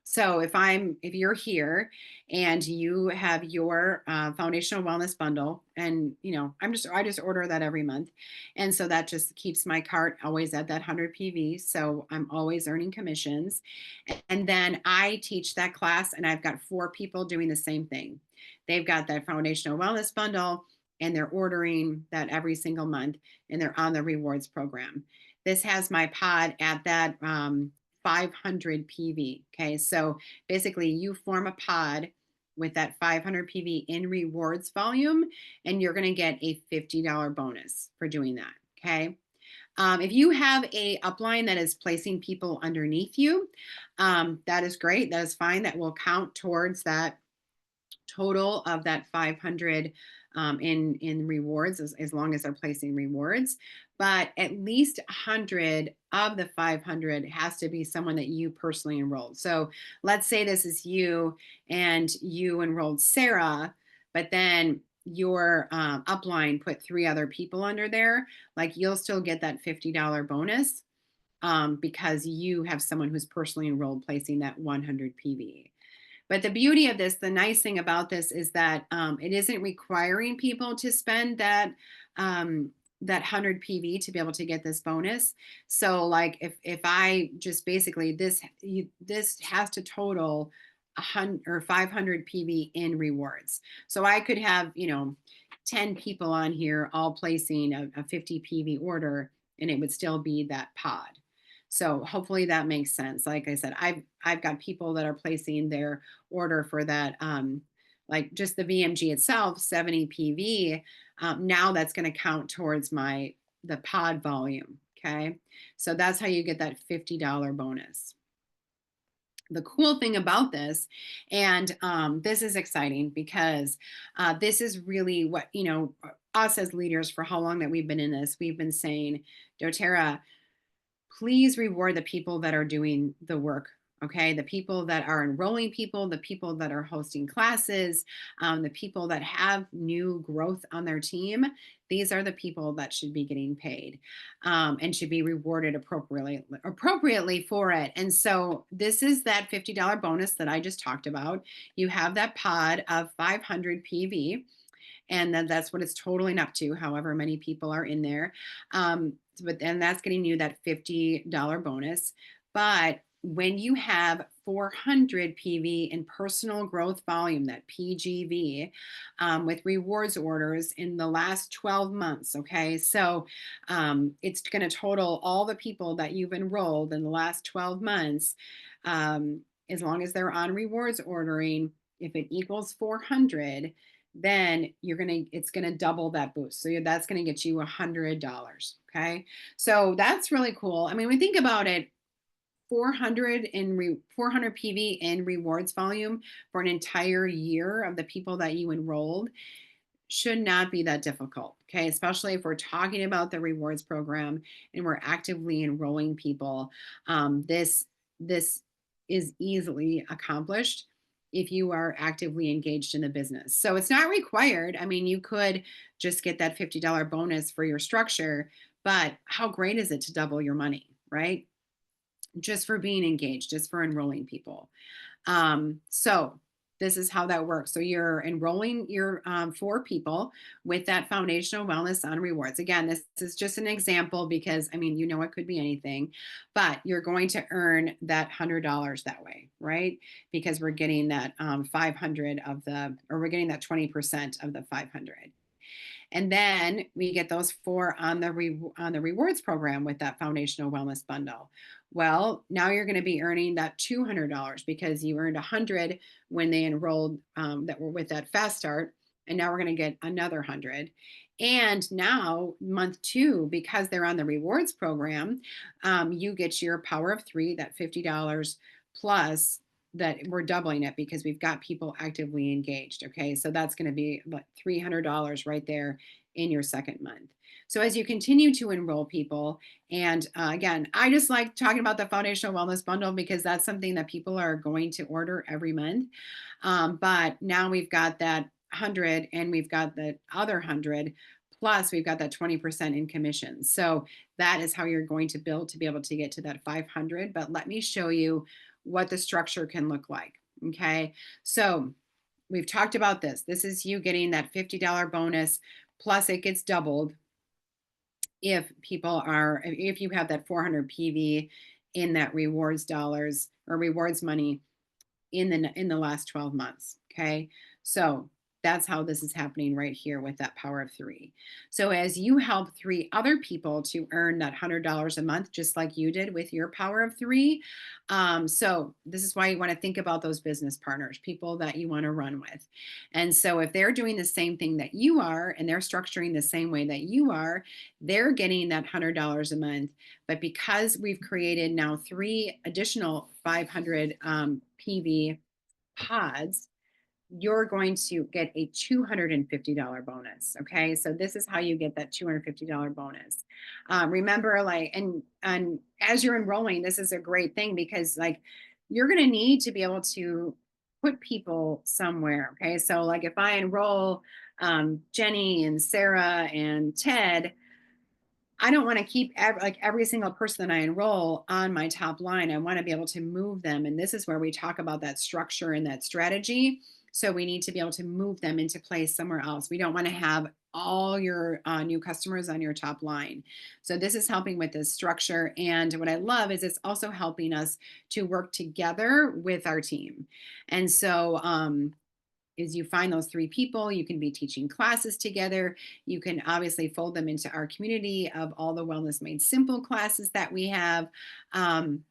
Speaker 1: So if you're here and you have your foundational wellness bundle, and I just order that every month, and so that just keeps my cart always at that 100 PV. So I'm always earning commissions, and then I teach that class, and I've got 4 people doing the same thing. They've got that foundational wellness bundle, and they're ordering that every single month, and they're on the rewards program. This has my pod at that 500 PV. Okay. So basically you form a pod with that 500 PV in rewards volume, and you're going to get a $50 bonus for doing that. Okay. If you have a upline that is placing people underneath you, that is great. That is fine. That will count towards that total of that 500 in rewards as long as they're placing rewards. But at least 100 of the 500 has to be someone that you personally enrolled. So let's say this is you and you enrolled Sarah, but then your upline put 3 other people under there, like you'll still get that $50 bonus because you have someone who's personally enrolled placing that 100 PV. But the beauty of this, the nice thing about this is that it isn't requiring people to spend that 100 PV to be able to get this bonus. So like if I just basically this has to total 100 or 500 PV in rewards. So I could have 10 people on here all placing a 50 PV order, and it would still be that pod. So hopefully that makes sense. Like I said, I've got people that are placing their order for that, like just the VMG itself, 70 PV. Now that's going to count towards the pod volume. Okay. So that's how you get that $50 bonus. The cool thing about this, and this is exciting because this is really what, us as leaders, for how long that we've been in this, we've been saying, doTERRA, please reward the people that are doing the work. Okay, the people that are enrolling people, the people that are hosting classes, the people that have new growth on their team. These are the people that should be getting paid and should be rewarded appropriately for it. And so this is that $50 bonus that I just talked about. You have that pod of 500 PV. And then that's what it's totaling up to, however many people are in there. But then that's getting you that $50 bonus. But when you have 400 PV in personal growth volume, that PGV, with rewards orders in the last 12 months, okay? So it's going to total all the people that you've enrolled in the last 12 months, as long as they're on rewards ordering. If it equals 400, then it's going to double that boost. So that's going to get you $100. Okay. So that's really cool. I mean, when we think about it, 400 PV in rewards volume for an entire year of the people that you enrolled should not be that difficult. Okay. Especially if we're talking about the rewards program and we're actively enrolling people. This is easily accomplished if you are actively engaged in the business. So it's not required. I mean, you could just get that $50 bonus for your structure, but how great is it to double your money, right? just for being engaged, just for enrolling people. So this is how that works. So you're enrolling your 4 people with that foundational wellness on rewards. Again, this is just an example because I mean, it could be anything, but you're going to earn that $100 that way, right? Because we're getting that 500 of the, or we're getting that 20% of the 500. And then we get those 4 on the rewards program with that foundational wellness bundle. Well, now you're going to be earning that $200 because you earned 100 when they enrolled that were with that fast start, and now we're going to get another 100. And now month 2, because they're on the rewards program, you get your power of 3, that $50 plus that we're doubling it because we've got people actively engaged. Okay. So that's going to be like $300 right there in your second month. So as you continue to enroll people, and again, I just like talking about the foundational wellness bundle because that's something that people are going to order every month. But now we've got that 100 and we've got the other 100 plus we've got that 20% in commissions. So that is how you're going to build to be able to get to that 500. But let me show you what the structure can look like. Okay. So we've talked about this. This is you getting that $50 bonus, plus it gets doubled if you have that 400 PV in that rewards dollars or rewards money in the last 12 months. Okay. So that's how this is happening right here with that power of 3. So as you help 3 other people to earn that $100 a month, just like you did with your power of 3. So this is why you want to think about those business partners, people that you want to run with. And so if they're doing the same thing that you are, and they're structuring the same way that you are, they're getting that $100 a month. But because we've created now 3 additional 500 PV pods, you're going to get a $250 bonus. Okay. So this is how you get that $250 bonus. Remember, like, and as you're enrolling, this is a great thing because like you're going to need to be able to put people somewhere. Okay. So like if I enroll Jenny and Sarah and Ted, I don't want to keep every single person that I enroll on my top line. I want to be able to move them. And this is where we talk about that structure and that strategy. So we need to be able to move them into place somewhere else. We don't want to have all your new customers on your top line. So this is helping with this structure. And what I love is it's also helping us to work together with our team. And so is you find those 3 people, you can be teaching classes together. You can obviously fold them into our community of all the Wellness Made Simple classes that we have. And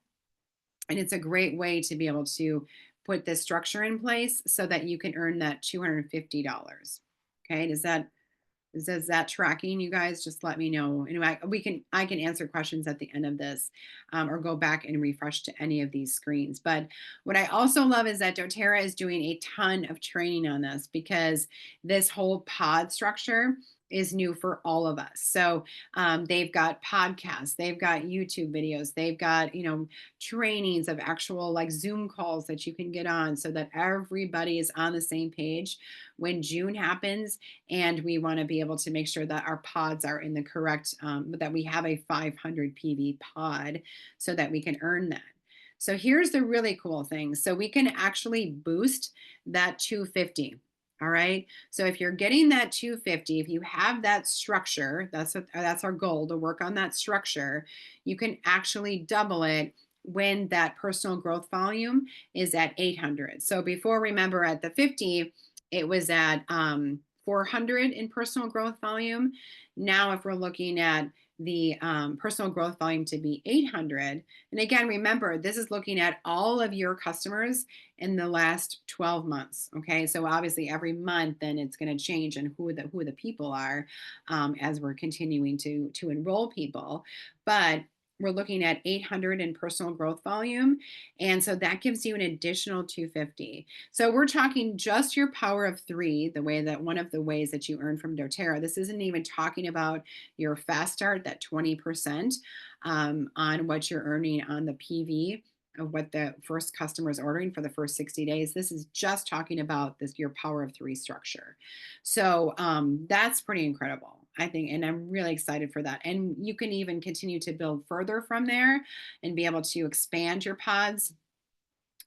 Speaker 1: it's a great way to be able to put this structure in place so that you can earn that $250. Okay, is that tracking, you guys? Just let me know. Anyway, I can answer questions at the end of this, or go back and refresh to any of these screens. But what I also love is that doTERRA is doing a ton of training on this because this whole pod structure is new for all of us. So they've got podcasts, they've got YouTube videos, they've got trainings of actual like Zoom calls that you can get on so that everybody is on the same page when June happens. And we want to be able to make sure that our pods are in the correct, that we have a 500 PV pod so that we can earn that. So here's the really cool thing. So we can actually boost that 250. All right. So if you're getting that 250, if you have that structure, that's our goal, to work on that structure. You can actually double it when that personal growth volume is at 800. So before, remember, at the 50, it was at 400 in personal growth volume. Now, if we're looking at the personal growth volume to be 800, and again, remember, this is looking at all of your customers in the last 12 months. Okay, so obviously every month, then it's going to change and who the people are as we're continuing to enroll people, but we're looking at 800 in personal growth volume. And so that gives you an additional 250. So we're talking just your power of 3, one of the ways that you earn from doTERRA. This isn't even talking about your fast start, that 20% on what you're earning on the PV of what the first customer is ordering for the first 60 days. This is just talking about your power of 3 structure. So that's pretty incredible. I think, and I'm really excited for that. And you can even continue to build further from there and be able to expand your pods,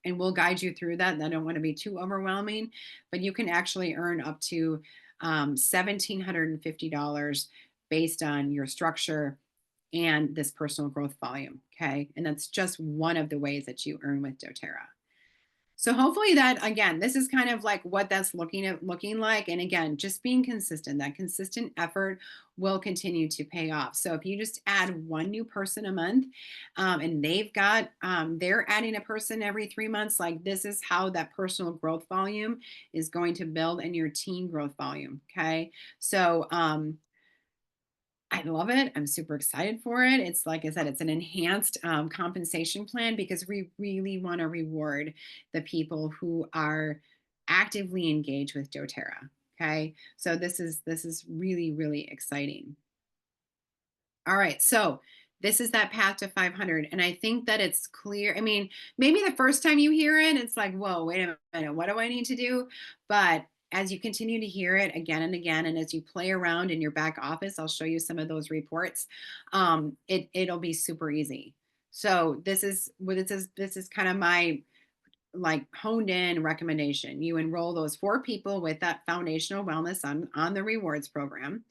Speaker 1: and we'll guide you through that. And I don't want to be too overwhelming, but you can actually earn up to $1,750 based on your structure and this personal growth volume. Okay. And that's just one of the ways that you earn with doTERRA. So hopefully that, again, this is kind of like what that's looking like. And again, just being consistent, that consistent effort will continue to pay off. So if you just add one new person a month, and they're adding a person every 3 months, like this is how that personal growth volume is going to build and your team growth volume. Okay. So, I love it. I'm super excited for it. It's like I said, it's an enhanced compensation plan because we really want to reward the people who are actively engaged with doTERRA. Okay, so this is really really exciting. All right. So this is that path to 500. And I think that it's clear. I mean, maybe the first time you hear it, it's like, whoa, wait a minute. What do I need to do? But as you continue to hear it again and again, and as you play around in your back office, I'll show you some of those reports. It'll be super easy. So this is kind of my like honed in recommendation. You enroll those 4 people with that foundational wellness on the rewards program,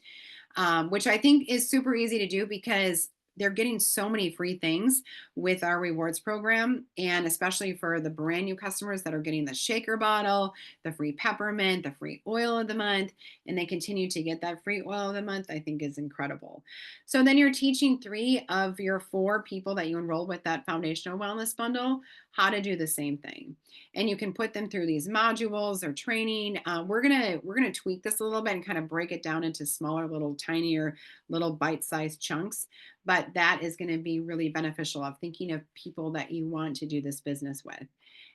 Speaker 1: which I think is super easy to do because they're getting so many free things with our rewards program. And especially for the brand new customers that are getting the shaker bottle, the free peppermint, the free oil of the month, and they continue to get that free oil of the month, I think is incredible. So then you're teaching 3 of your 4 people that you enroll with that foundational wellness bundle how to do the same thing, and you can put them through these modules or training. We're gonna tweak this a little bit and kind of break it down into smaller, little tinier, little bite-sized chunks. But that is going to be really beneficial of thinking of people that you want to do this business with.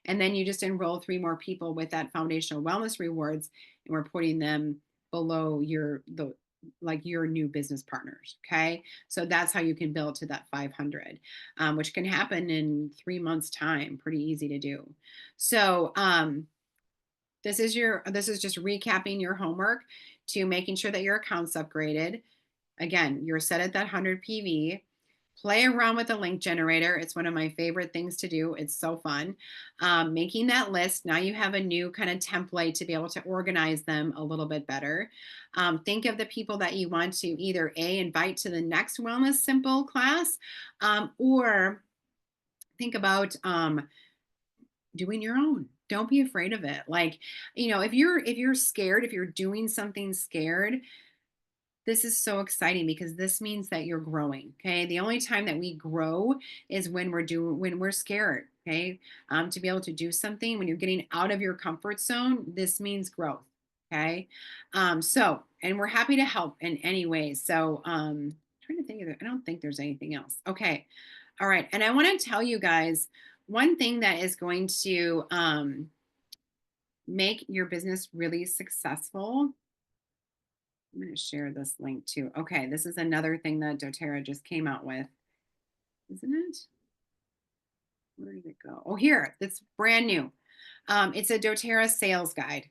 Speaker 1: And then you just enroll 3 more people with that foundational wellness rewards, and we're putting them below your new business partners. Okay, so that's how you can build to that 500, which can happen in 3 months time, pretty easy to do. So this is just recapping your homework to making sure that your account's upgraded. Again, you're set at that 100 PV. Play around with the link generator. It's one of my favorite things to do. It's so fun. Making that list. Now you have a new kind of template to be able to organize them a little bit better. Think of the people that you want to either invite to the next Wellness Simple class, or think about doing your own. Don't be afraid of it. Like, if you're scared, if you're doing something scared, this is so exciting because this means that you're growing. Okay. The only time that we grow is when we're scared. Okay. To be able to do something when you're getting out of your comfort zone, this means growth. Okay. And we're happy to help in any way. So, trying to think of it. I don't think there's anything else. Okay. All right. And I want to tell you guys one thing that is going to, make your business really successful. I'm going to share this link too. Okay, this is another thing that doTERRA just came out with, isn't it? Where did it go? Oh, here, it's brand new. It's a doTERRA sales guide.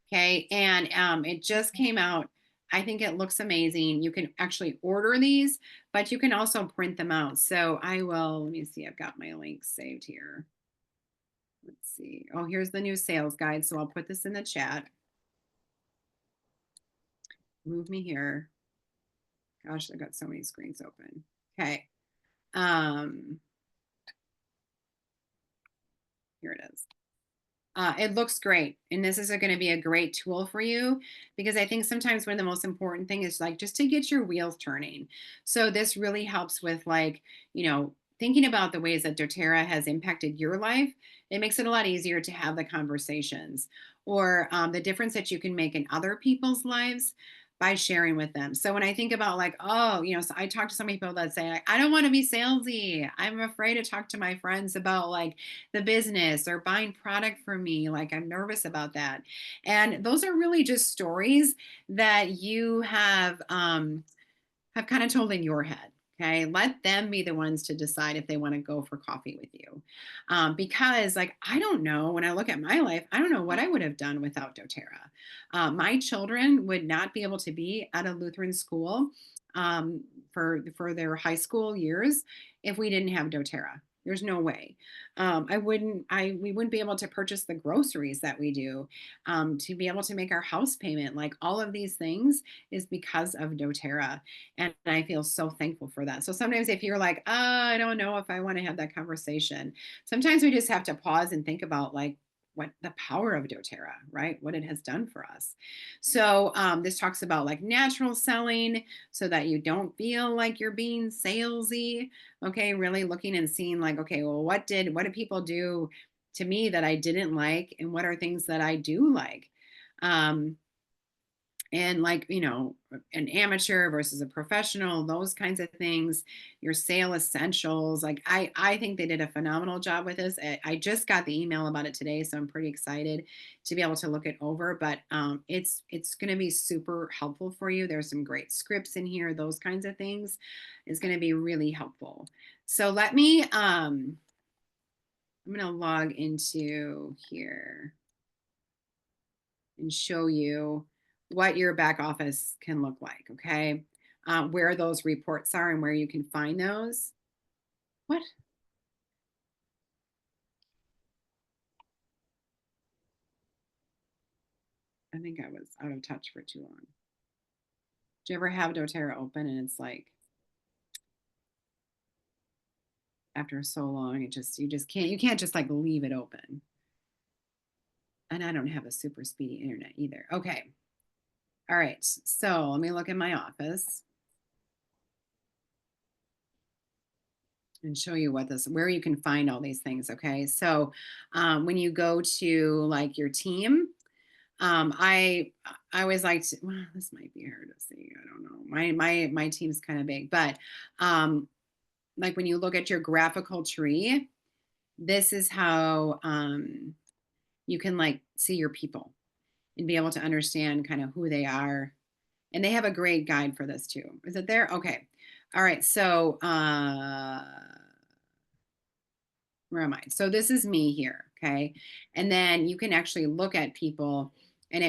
Speaker 1: Okay, and it just came out. I think it looks amazing. You can actually order these, but you can also print them out. So let me see, I've got my links saved here. Let's see. Oh, here's the new sales guide. So I'll put this in the chat. Move me here. Gosh, I've got so many screens open. Okay. Here it is. It looks great. And this is going to be a great tool for you because I think sometimes one of the most important thing is like just to get your wheels turning. So this really helps with thinking about the ways that doTERRA has impacted your life. It makes it a lot easier to have the conversations or the difference that you can make in other people's lives by sharing with them. So when I think about so I talk to some people that say, I don't want to be salesy. I'm afraid to talk to my friends about like the business or buying product from me. Like I'm nervous about that. And those are really just stories that you have kind of told in your head. Okay, let them be the ones to decide if they want to go for coffee with you. Because, like, I don't know, when I look at my life, I don't know what I would have done without doTERRA. My children would not be able to be at a Lutheran school for their high school years if we didn't have doTERRA. There's no way. We wouldn't be able to purchase the groceries that we do, to be able to make our house payment. Like, all of these things is because of doTERRA. And I feel so thankful for that. So sometimes if you're like, I don't know if I want to have that conversation, sometimes we just have to pause and think about, like, what the power of doTERRA, right? What it has done for us. So this talks about like natural selling so that you don't feel like you're being salesy. Okay, really looking and seeing like, okay, well, what did people do to me that I didn't like, and what are things that I do like? Um, and like, an amateur versus a professional, those kinds of things, your sale essentials. Like, I think they did a phenomenal job with this. I just got the email about it today, so I'm pretty excited to be able to look it over. But it's going to be super helpful for you. There's some great scripts in here, those kinds of things. It's going to be really helpful. So I'm going to log into here and show you what your back office can look like, okay? Where those reports are and where you can find those. What? I think I was out of touch for too long. Do you ever have doTERRA open and it's like, after so long, you can't just like leave it open. And I don't have a super speedy internet either. Okay. All right. So let me look in my office and show you where you can find all these things. Okay. So when you go to like your team, I always like to, well, this might be hard to see. I don't know. My team's kind of big, but like when you look at your graphical tree, this is how you can like see your people and be able to understand kind of who they are. And they have a great guide for this too. Is it there? Okay. All right. So where am I? So this is me here. Okay. And then you can actually look at people, and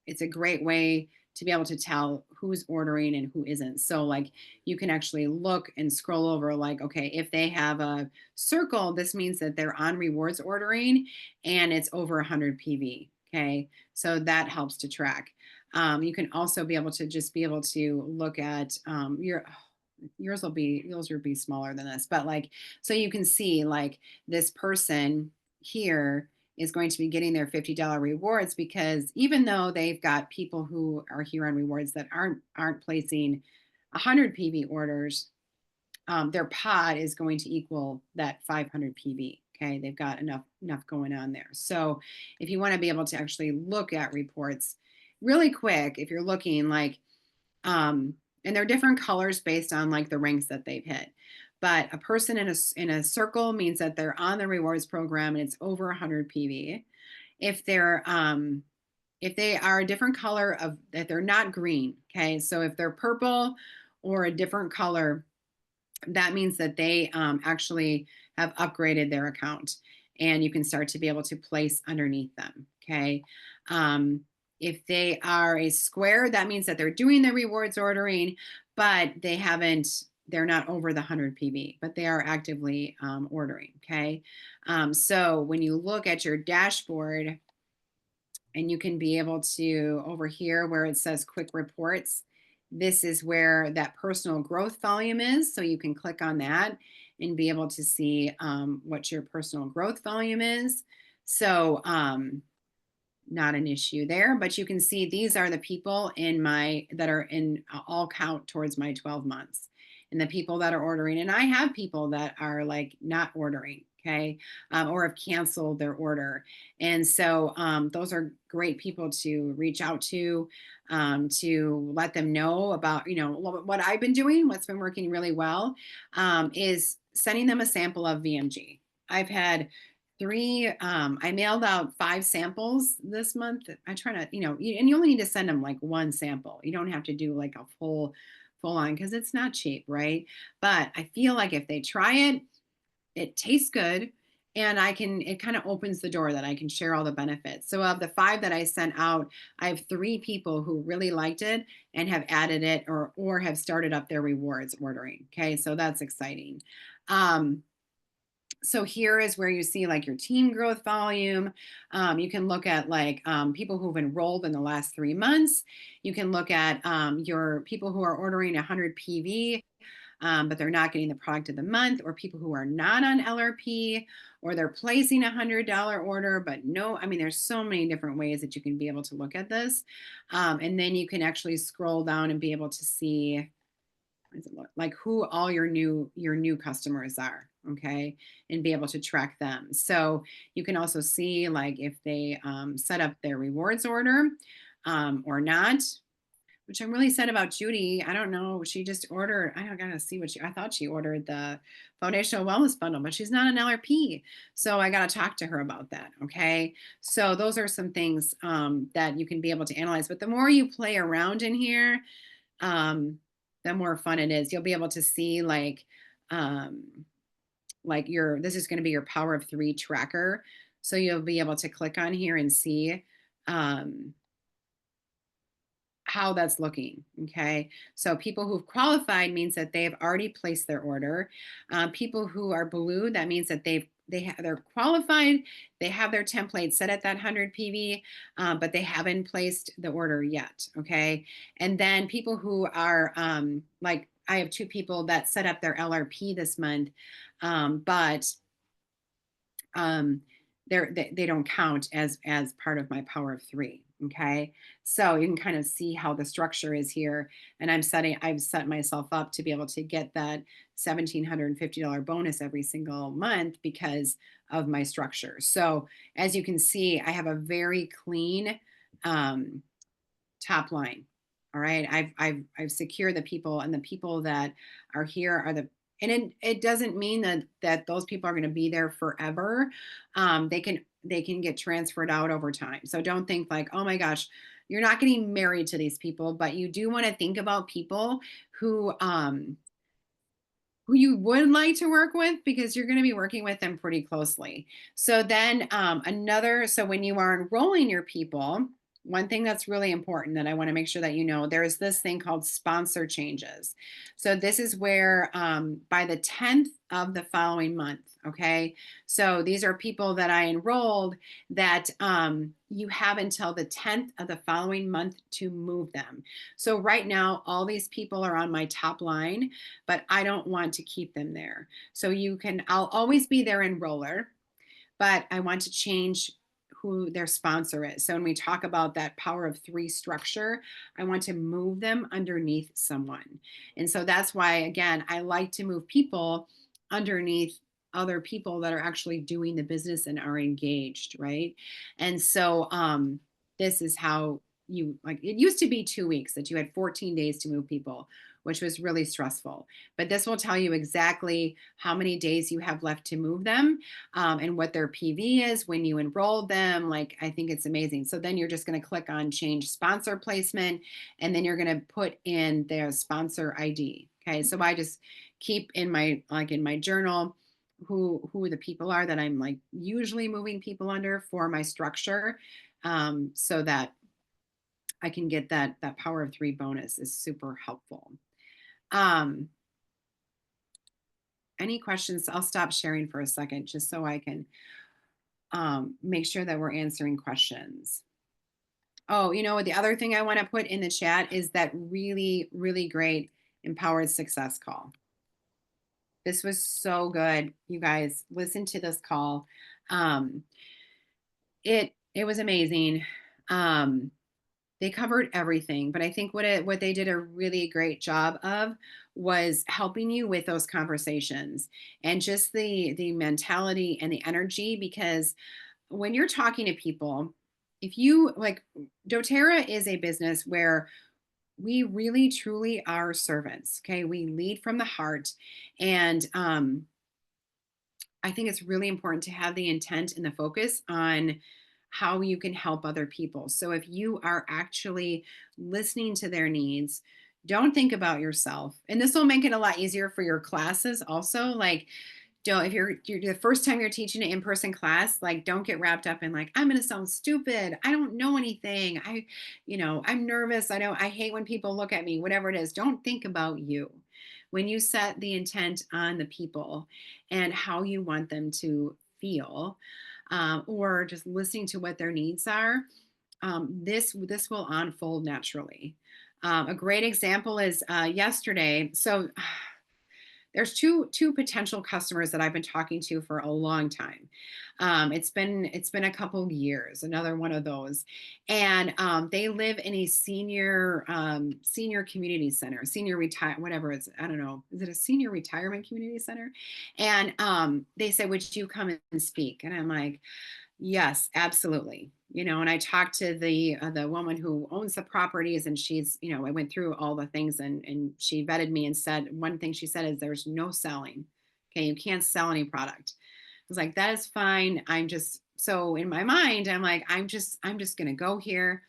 Speaker 1: it's a great way to be able to tell who's ordering and who isn't. So like you can actually look and scroll over, like, okay, if they have a circle, this means that they're on rewards ordering and it's over 100 PV. Okay. So that helps to track. You can also be able to just be able to look at yours will be smaller than this, but like, so you can see like this person here is going to be getting their $50 rewards, because even though they've got people who are here on rewards that aren't placing 100 PV orders, their pod is going to equal that 500 PV. Okay, they've got enough going on there. So if you want to be able to actually look at reports really quick, if you're looking like, and they're different colors based on like the ranks that they've hit. But a person in a circle means that they're on the rewards program and it's over 100 PV. If they are a different color, of that they're not green, okay? So if they're purple or a different color, that means that they actually have upgraded their account, and you can start to be able to place underneath them, okay? If they are a square, that means that they're doing the rewards ordering, but they're not over the 100 PV, but they are actively ordering, okay? So when you look at your dashboard, and you can be able to, over here where it says quick reports, this is where that personal growth volume is. So you can click on that and be able to see what your personal growth volume is. So not an issue there, but you can see these are the people that are in all count towards my 12 months, and the people that are ordering. And I have people that are like not ordering, okay, or have canceled their order. And so those are great people to reach out to let them know about, what I've been doing. What's been working really well is sending them a sample of VMG. I've had I mailed out 5 samples this month. I try to, and you only need to send them like one sample. You don't have to do like a full full on because it's not cheap, right? But I feel like if they try it, it tastes good, and it kind of opens the door that I can share all the benefits. So of the 5 that I sent out, I have 3 people who really liked it and have added it or have started up their rewards ordering. Okay, so that's exciting. Um, so here is where you see like your team growth volume. You can look at like people who've enrolled in the last 3 months. You can look at your people who are ordering 100 PV, but they're not getting the product of the month, or people who are not on LRP, or they're placing $100 order, but no, I mean, there's so many different ways that you can be able to look at this. And then you can actually scroll down and be able to see like who all your new customers are, okay, and be able to track them. So you can also see like if they set up their rewards order or not, which I'm really sad about Judy. I don't know. She just ordered, I don't gotta see I thought she ordered the foundational wellness bundle, but she's not an LRP. So I gotta talk to her about that. Okay. So those are some things that you can be able to analyze. But the more you play around in here, the more fun it is. You'll be able to see um, like this is going to be your power of 3 tracker. So you'll be able to click on here and see um, how that's looking. Okay. So people who've qualified means that they've already placed their order. People who are blue, that means that they're qualified. They have their template set at that 100 PV, but they haven't placed the order yet. Okay. And then people who are like, I have 2 people that set up their LRP this month, but um, they don't count as part of my power of 3. Okay, so you can kind of see how the structure is here, and I've set myself up to be able to get that $1,750 bonus every single month because of my structure. So as you can see, I have a very clean um, top line. All right. I've secured the people, and the people that are here are and it doesn't mean that those people are going to be there forever. They can get transferred out over time. So don't think like, oh my gosh, you're not getting married to these people, but you do want to think about people who you would like to work with, because you're going to be working with them pretty closely. So then so when you are enrolling your people, one thing that's really important that I want to make sure that you know, there's this thing called sponsor changes. So this is where by the 10th of the following month, okay, so these are people that I enrolled that you have until the 10th of the following month to move them. So right now, all these people are on my top line, but I don't want to keep them there. So I'll always be their enroller, but I want to change who their sponsor is. So when we talk about that power of 3 structure, I want to move them underneath someone. And so that's why, again, I like to move people underneath other people that are actually doing the business and are engaged, right? And so this is how like it used to be 2 weeks that you had 14 days to move people, which was really stressful. But this will tell you exactly how many days you have left to move them, and what their PV is when you enroll them. Like, I think it's amazing. So then you're just going to click on change sponsor placement, and then you're going to put in their sponsor ID. Okay. So I just keep in my journal who the people are that I'm like usually moving people under for my structure, so that I can get that power of 3 bonus is super helpful. Any questions? I'll stop sharing for a second just so I can make sure that we're answering questions. Oh, the other thing I want to put in the chat is that really, really great empowered success call. This was so good. You guys, listen to this call. It was amazing. They covered everything, but I think what they did a really great job of was helping you with those conversations and just the mentality and the energy. Because when you're talking to people, if you like, doTERRA is a business where we really truly are servants. Okay, we lead from the heart, and I think it's really important to have the intent and the focus on how you can help other people. So if you are actually listening to their needs, Don't think about yourself. And this will make it a lot easier for your classes also. Like, don't if you're the first time you're teaching an in-person class, like don't get wrapped up in like, I'm gonna sound stupid. I don't know anything. I'm nervous. I hate when people look at me, whatever it is. Don't think about you. When you set the intent on the people and how you want them to feel, or just listening to what their needs are, this will unfold naturally. A great example is yesterday. So there's two potential customers that I've been talking to for a long time. It's been a couple years. Another one of those, and they live in a senior community center, senior retire whatever it's I don't know. Is it a senior retirement community center? And they said, "Would you come and speak?" And I'm like, yes, absolutely. And I talked to the woman who owns the properties, and I went through all the things, and she vetted me and said one thing she said is there's no selling. Okay, you can't sell any product. I was like, that is fine. I'm just so in my mind, I'm like, I'm just gonna go here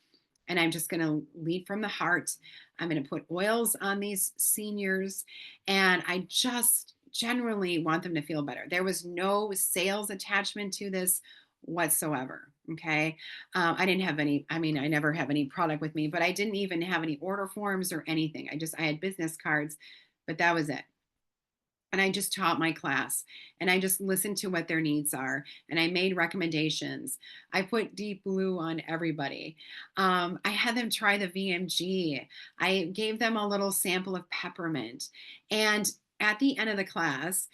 Speaker 1: and I'm just gonna lead from the heart. I'm gonna put oils on these seniors, and I just generally want them to feel better. There was no sales attachment to this whatsoever. Okay. I didn't have any, I mean, I never have any product with me, but I didn't even have any order forms or anything. I had business cards, but that was it. And I just taught my class, and I just listened to what their needs are, and I made recommendations. I put deep blue on everybody. I had them try the VMG. I gave them a little sample of peppermint. And at the end of the class,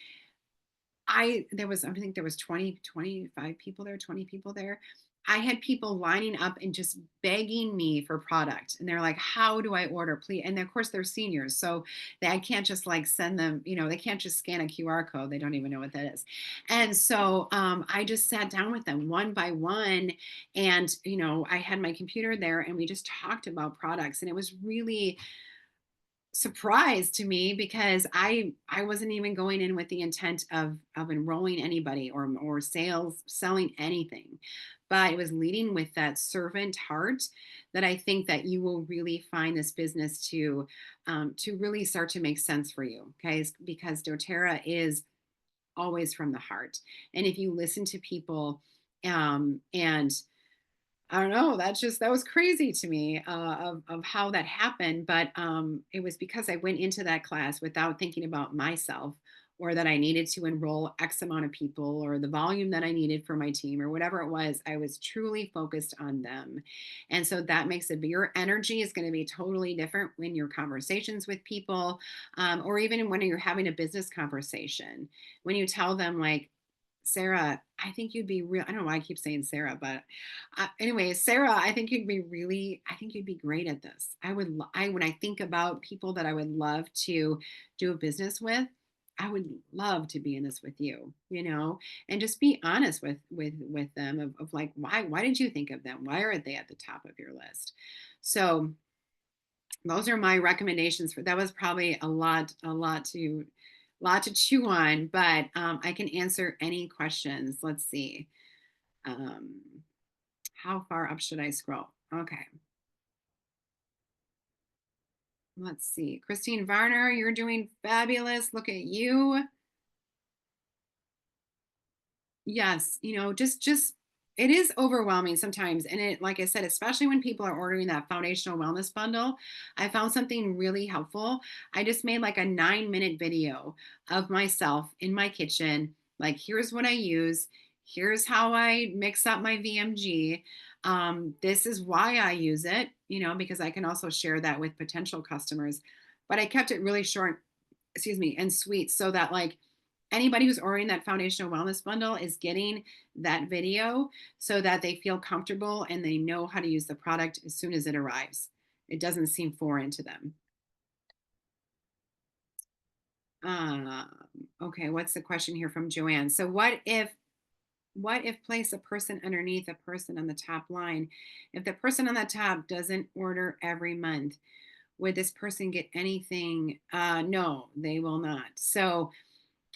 Speaker 1: I think there was 25 people there, 20 people there. I had people lining up and just begging me for product. And they're like, how do I order? Please. And of course they're seniors. So I can't just like send them, they can't just scan a QR code. They don't even know what that is. And so I just sat down with them one by one. And, I had my computer there and we just talked about products. And it was really surprise to me because I wasn't even going in with the intent of enrolling anybody or selling anything, but it was leading with that servant heart that I think that you will really find this business to really start to make sense for you. Okay, because DoTerra is always from the heart, and if you listen to people, and I don't know. That was crazy to me, of how that happened. But it was because I went into that class without thinking about myself, or that I needed to enroll X amount of people or the volume that I needed for my team or whatever it was. I was truly focused on them. And so that makes it, your energy is going to be totally different when your conversations with people, or even when you're having a business conversation. When you tell them, like, Sarah, I think you'd be real. I don't know why I keep saying Sarah, but anyway, Sarah, I think you'd be great at this. when I think about people that I would love to do a business with, I would love to be in this with you, and just be honest with them of like, why did you think of them? Why are they at the top of your list? So those are my recommendations for that. Was probably a lot to chew on, but I can answer any questions. Let's see. Um, how far up should I scroll? Okay, let's see. Christine Varner, you're doing fabulous. Look at you. Yes, just it is overwhelming sometimes. And it, like I said, especially when people are ordering that foundational wellness bundle, I found something really helpful. I just made like a 9-minute video of myself in my kitchen. Like, here's what I use. Here's how I mix up my VMG. This is why I use it, because I can also share that with potential customers. But I kept it really short, excuse me, and sweet, so that like anybody who's ordering that foundational wellness bundle is getting that video so that they feel comfortable and they know how to use the product as soon as it arrives. It doesn't seem foreign to them. Um, okay, what's the question here from Joanne? So what if place a person underneath a person on the top line? If the person on the top doesn't order every month, would this person get anything? No, they will not. So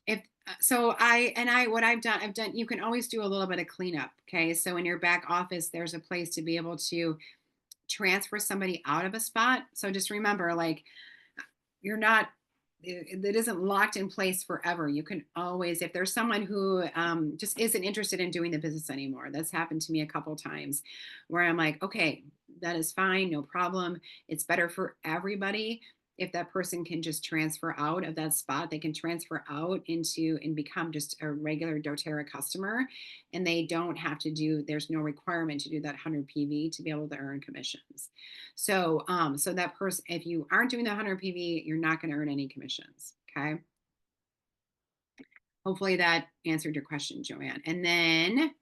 Speaker 1: if so I what I've done, you can always do a little bit of cleanup. Okay, so in your back office there's a place to be able to transfer somebody out of a spot. So just remember, like, you're not, it isn't locked in place forever. You can always, if there's someone who just isn't interested in doing the business anymore, that's happened to me a couple times where I'm like, okay, that is fine, no problem. It's better for everybody if that person can just transfer out of that spot. They can transfer out into and become just a regular doTERRA customer, and they don't have to do, there's no requirement to do that 100 PV to be able to earn commissions. So, so that person, if you aren't doing the 100 PV, you're not going to earn any commissions. Okay. Hopefully that answered your question, Joanne. And then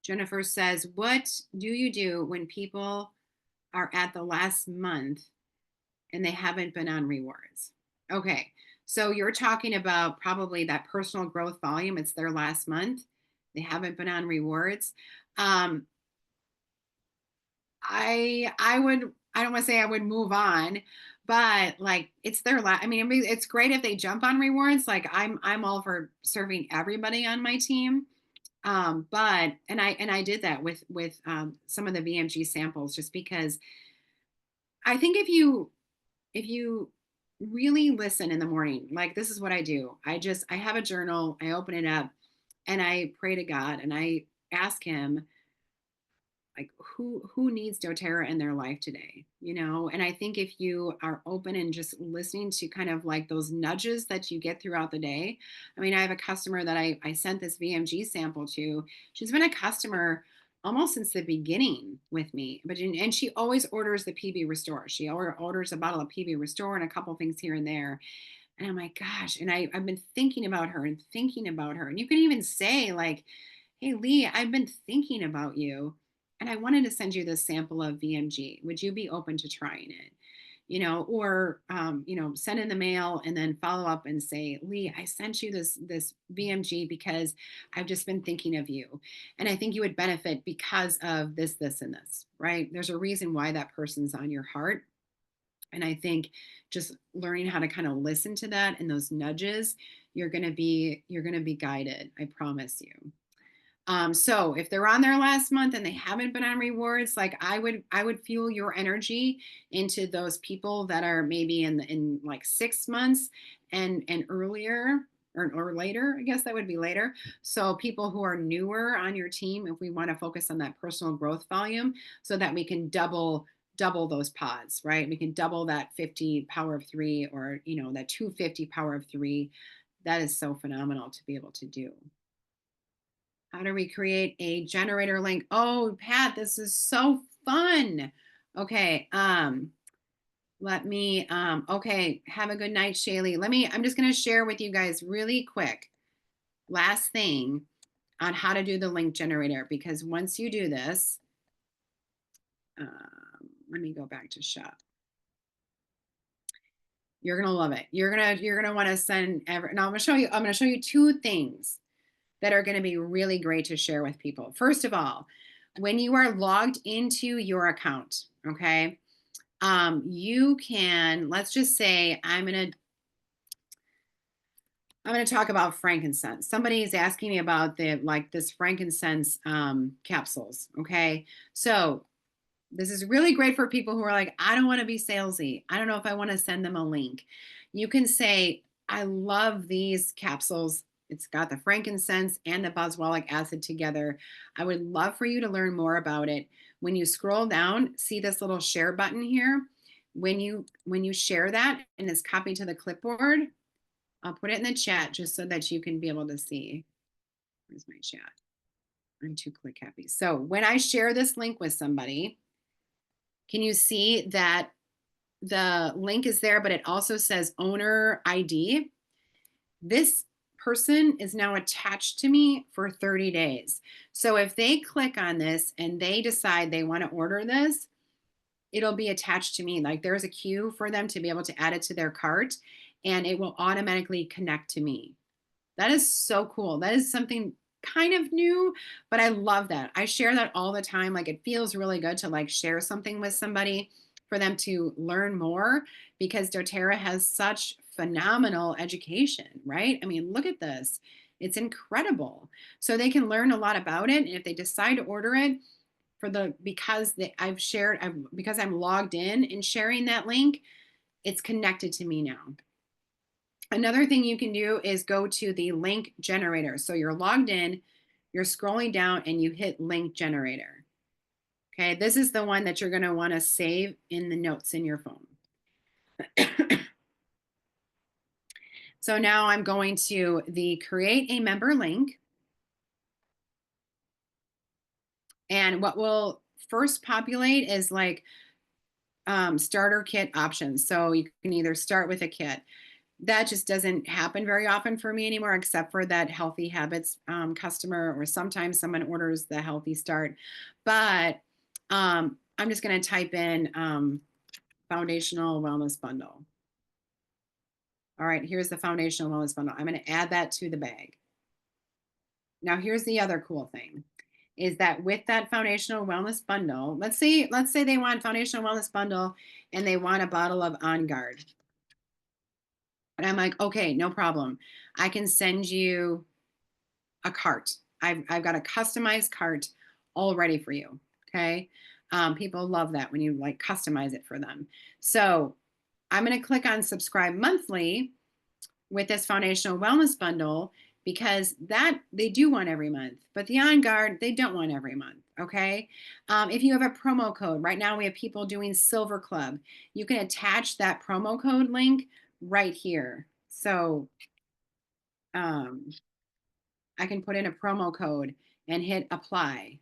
Speaker 1: Jennifer says, what do you do when people are at the last month and they haven't been on rewards? Okay. So you're talking about probably that personal growth volume. It's their last month. They haven't been on rewards. I would, I don't want to say I would move on, but like it's their last. I mean, it's great if they jump on rewards. Like I'm all for serving everybody on my team. But and I did that with some of the VMG samples just because I think if you really listen in the morning, like this is what I do. I have a journal, I open it up and I pray to God and I ask him like who needs doTERRA in their life today, and I think if you are open and just listening to kind of like those nudges that you get throughout the day. I mean, I have a customer that I sent this VMG sample to. She's been a customer almost since the beginning with me, and she always orders the PB Restore. She orders a bottle of PB Restore and a couple things here and there. And I'm like, gosh, and I've been thinking about her and thinking about her. And you can even say, like, hey, Lee, I've been thinking about you and I wanted to send you this sample of VMG. Would you be open to trying it? Or send in the mail and then follow up and say, Lee, I sent you this VMG because I've just been thinking of you. And I think you would benefit because of this, this, and this, right? There's a reason why that person's on your heart. And I think just learning how to kind of listen to that and those nudges, you're going to be guided. I promise you. So if they're on their last month and they haven't been on rewards, like I would fuel your energy into those people that are maybe in like 6 months and earlier or later. I guess that would be later. So people who are newer on your team, if we want to focus on that personal growth volume so that we can double those pods, right? We can double that 50 power of 3 or that 250 power of 3. That is so phenomenal to be able to do. How do we create a generator link? Oh, Pat, this is so fun. Okay. Okay. Have a good night, Shaylee. I'm just going to share with you guys really quick. Last thing on how to do the link generator, because once you do this, let me go back to shop. You're going to love it. You're going to want to send now I'm going to show you two things that are going to be really great to share with people. First of all, when you are logged into your account, okay, you can, let's just say I'm going to talk about frankincense. Somebody is asking me about this frankincense capsules, okay? So this is really great for people who are like, I don't want to be salesy. I don't know if I want to send them a link. You can say, I love these capsules. It's got the frankincense and the boswellic acid together. I would love for you to learn more about it. When you scroll down, see this little share button here. When you share that and it's copied to the clipboard, I'll put it in the chat just so that you can be able to see. Where's my chat? I'm too click happy. So when I share this link with somebody, can you see that the link is there, but it also says owner ID? This person is now attached to me for 30 days. So if they click on this and they decide they want to order this, it'll be attached to me. Like there's a queue for them to be able to add it to their cart and it will automatically connect to me. That is so cool. That is something kind of new, but I love that. I share that all the time. Like it feels really good to like share something with somebody for them to learn more because doTERRA has such phenomenal education, right? I mean, look at this. It's incredible. So they can learn a lot about it. And if they decide to order it, because I'm logged in and sharing that link, it's connected to me now. Another thing you can do is go to the link generator. So you're logged in, you're scrolling down and you hit link generator. Okay, this is the one that you're going to want to save in the notes in your phone. So now I'm going to the create a member link. And what will first populate is like starter kit options. So you can either start with a kit. That just doesn't happen very often for me anymore, except for that Healthy Habits customer, or sometimes someone orders the Healthy Start. But I'm just going to type in Foundational Wellness Bundle. All right, here's the Foundational Wellness Bundle. I'm going to add that to the bag. Now, here's the other cool thing is that with that Foundational Wellness Bundle, let's say they want Foundational Wellness Bundle and they want a bottle of On Guard. And I'm like, okay, no problem. I can send you a cart. I've got a customized cart all ready for you. Okay. People love that when you like customize it for them. So I'm going to click on subscribe monthly with this Foundational Wellness Bundle, because that they do want every month, but the On Guard, they don't want every month. Okay. If you have a promo code, right now we have people doing Silver Club. You can attach that promo code link right here. So I can put in a promo code and hit apply.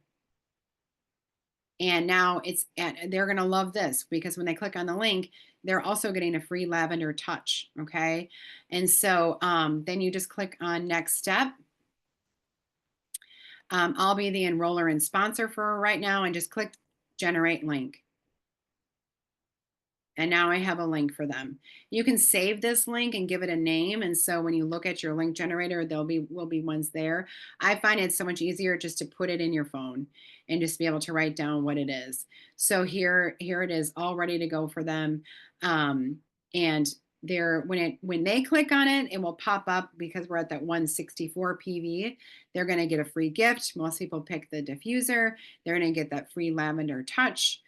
Speaker 1: And now they're going to love this, because when they click on the link, they're also getting a free lavender touch. Okay. And so then you just click on next step. I'll be the enroller and sponsor for right now, and just click generate link. And now I have a link for them. You can save this link and give it a name. And so when you look at your link generator, will be ones there. I find it so much easier just to put it in your phone and just be able to write down what it is. So here it is, all ready to go for them. And when they click on it, it will pop up, because we're at that 164 PV. They're going to get a free gift. Most people pick the diffuser. They're going to get that free lavender touch.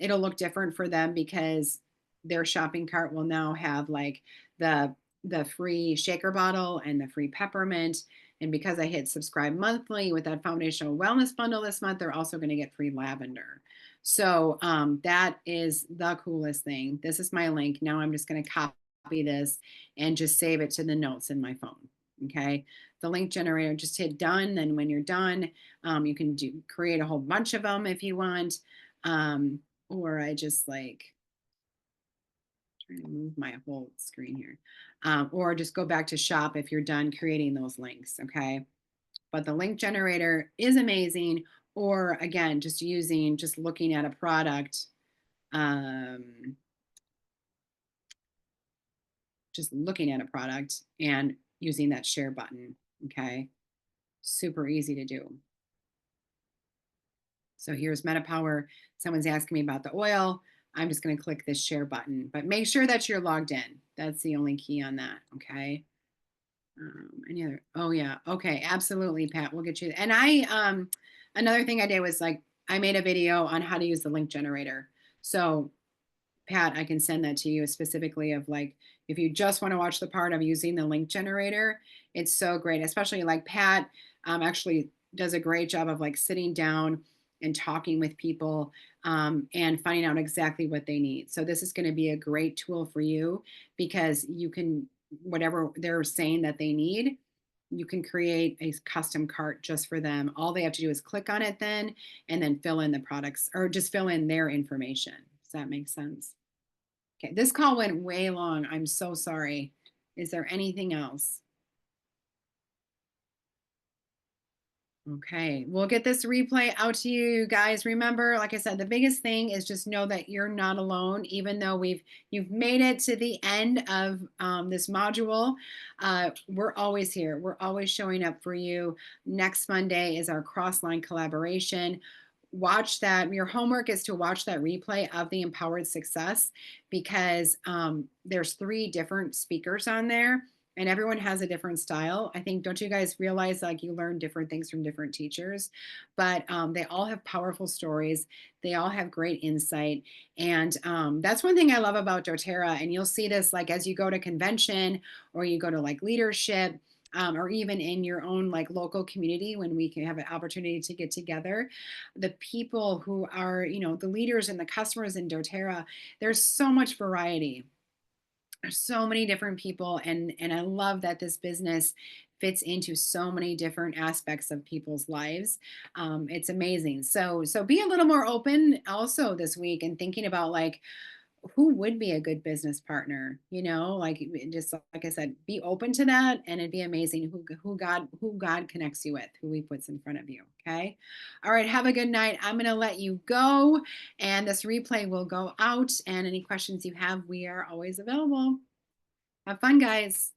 Speaker 1: It'll look different for them because their shopping cart will now have like the free shaker bottle and the free peppermint. And because I hit subscribe monthly with that Foundational Wellness Bundle this month, they're also going to get free lavender. So that is the coolest thing. This is my link. Now I'm just going to copy this and just save it to the notes in my phone. Okay. The link generator, just hit done. Then when you're done, you can create a whole bunch of them if you want. Or I just like trying to move my whole screen here. Or just go back to shop if you're done creating those links. Okay. But the link generator is amazing. Or again, just looking at a product, just looking at a product and using that share button. Okay. Super easy to do. So here's MetaPower. Someone's asking me about the oil. I'm just going to click this share button, but make sure that you're logged in. That's the only key on that. Okay. Any other? Oh yeah. Okay. Absolutely, Pat. We'll get you. And another thing I did was like, I made a video on how to use the link generator. So Pat, I can send that to you specifically of like, if you just want to watch the part of using the link generator, it's so great. Especially like Pat actually does a great job of like sitting down and talking with people and finding out exactly what they need. So this is going to be a great tool for you, because you can, whatever they're saying that they need, you can create a custom cart just for them. All they have to do is click on it then, and then fill in the products, or just fill in their information. Does that make sense? Okay, this call went way long. I'm so sorry. Is there anything else? Okay, we'll get this replay out to you guys. Remember, like I said, the biggest thing is just know that you're not alone, even though you've made it to the end of this module. We're always here. We're always showing up for you. Next Monday is our cross-line collaboration. Watch that. Your homework is to watch that replay of the Empowered Success, because there's 3 different speakers on there. and everyone has a different style. I think, don't you guys realize like you learn different things from different teachers, but they all have powerful stories. They all have great insight. And that's one thing I love about doTERRA. And you'll see this like as you go to convention or you go to like leadership. Or even in your own like local community when we can have an opportunity to get together, the people who are, the leaders and the customers in doTERRA, there's so much variety. There's so many different people, and I love that this business fits into so many different aspects of people's lives. It's amazing. So be a little more open also this week and thinking about like who would be a good business partner, like just like I said, be open to that, and it'd be amazing who God connects you with, who he puts in front of you. Okay. All right, have a good night. I'm going to let you go, and this replay will go out, and any questions you have, we are always available. Have fun, guys.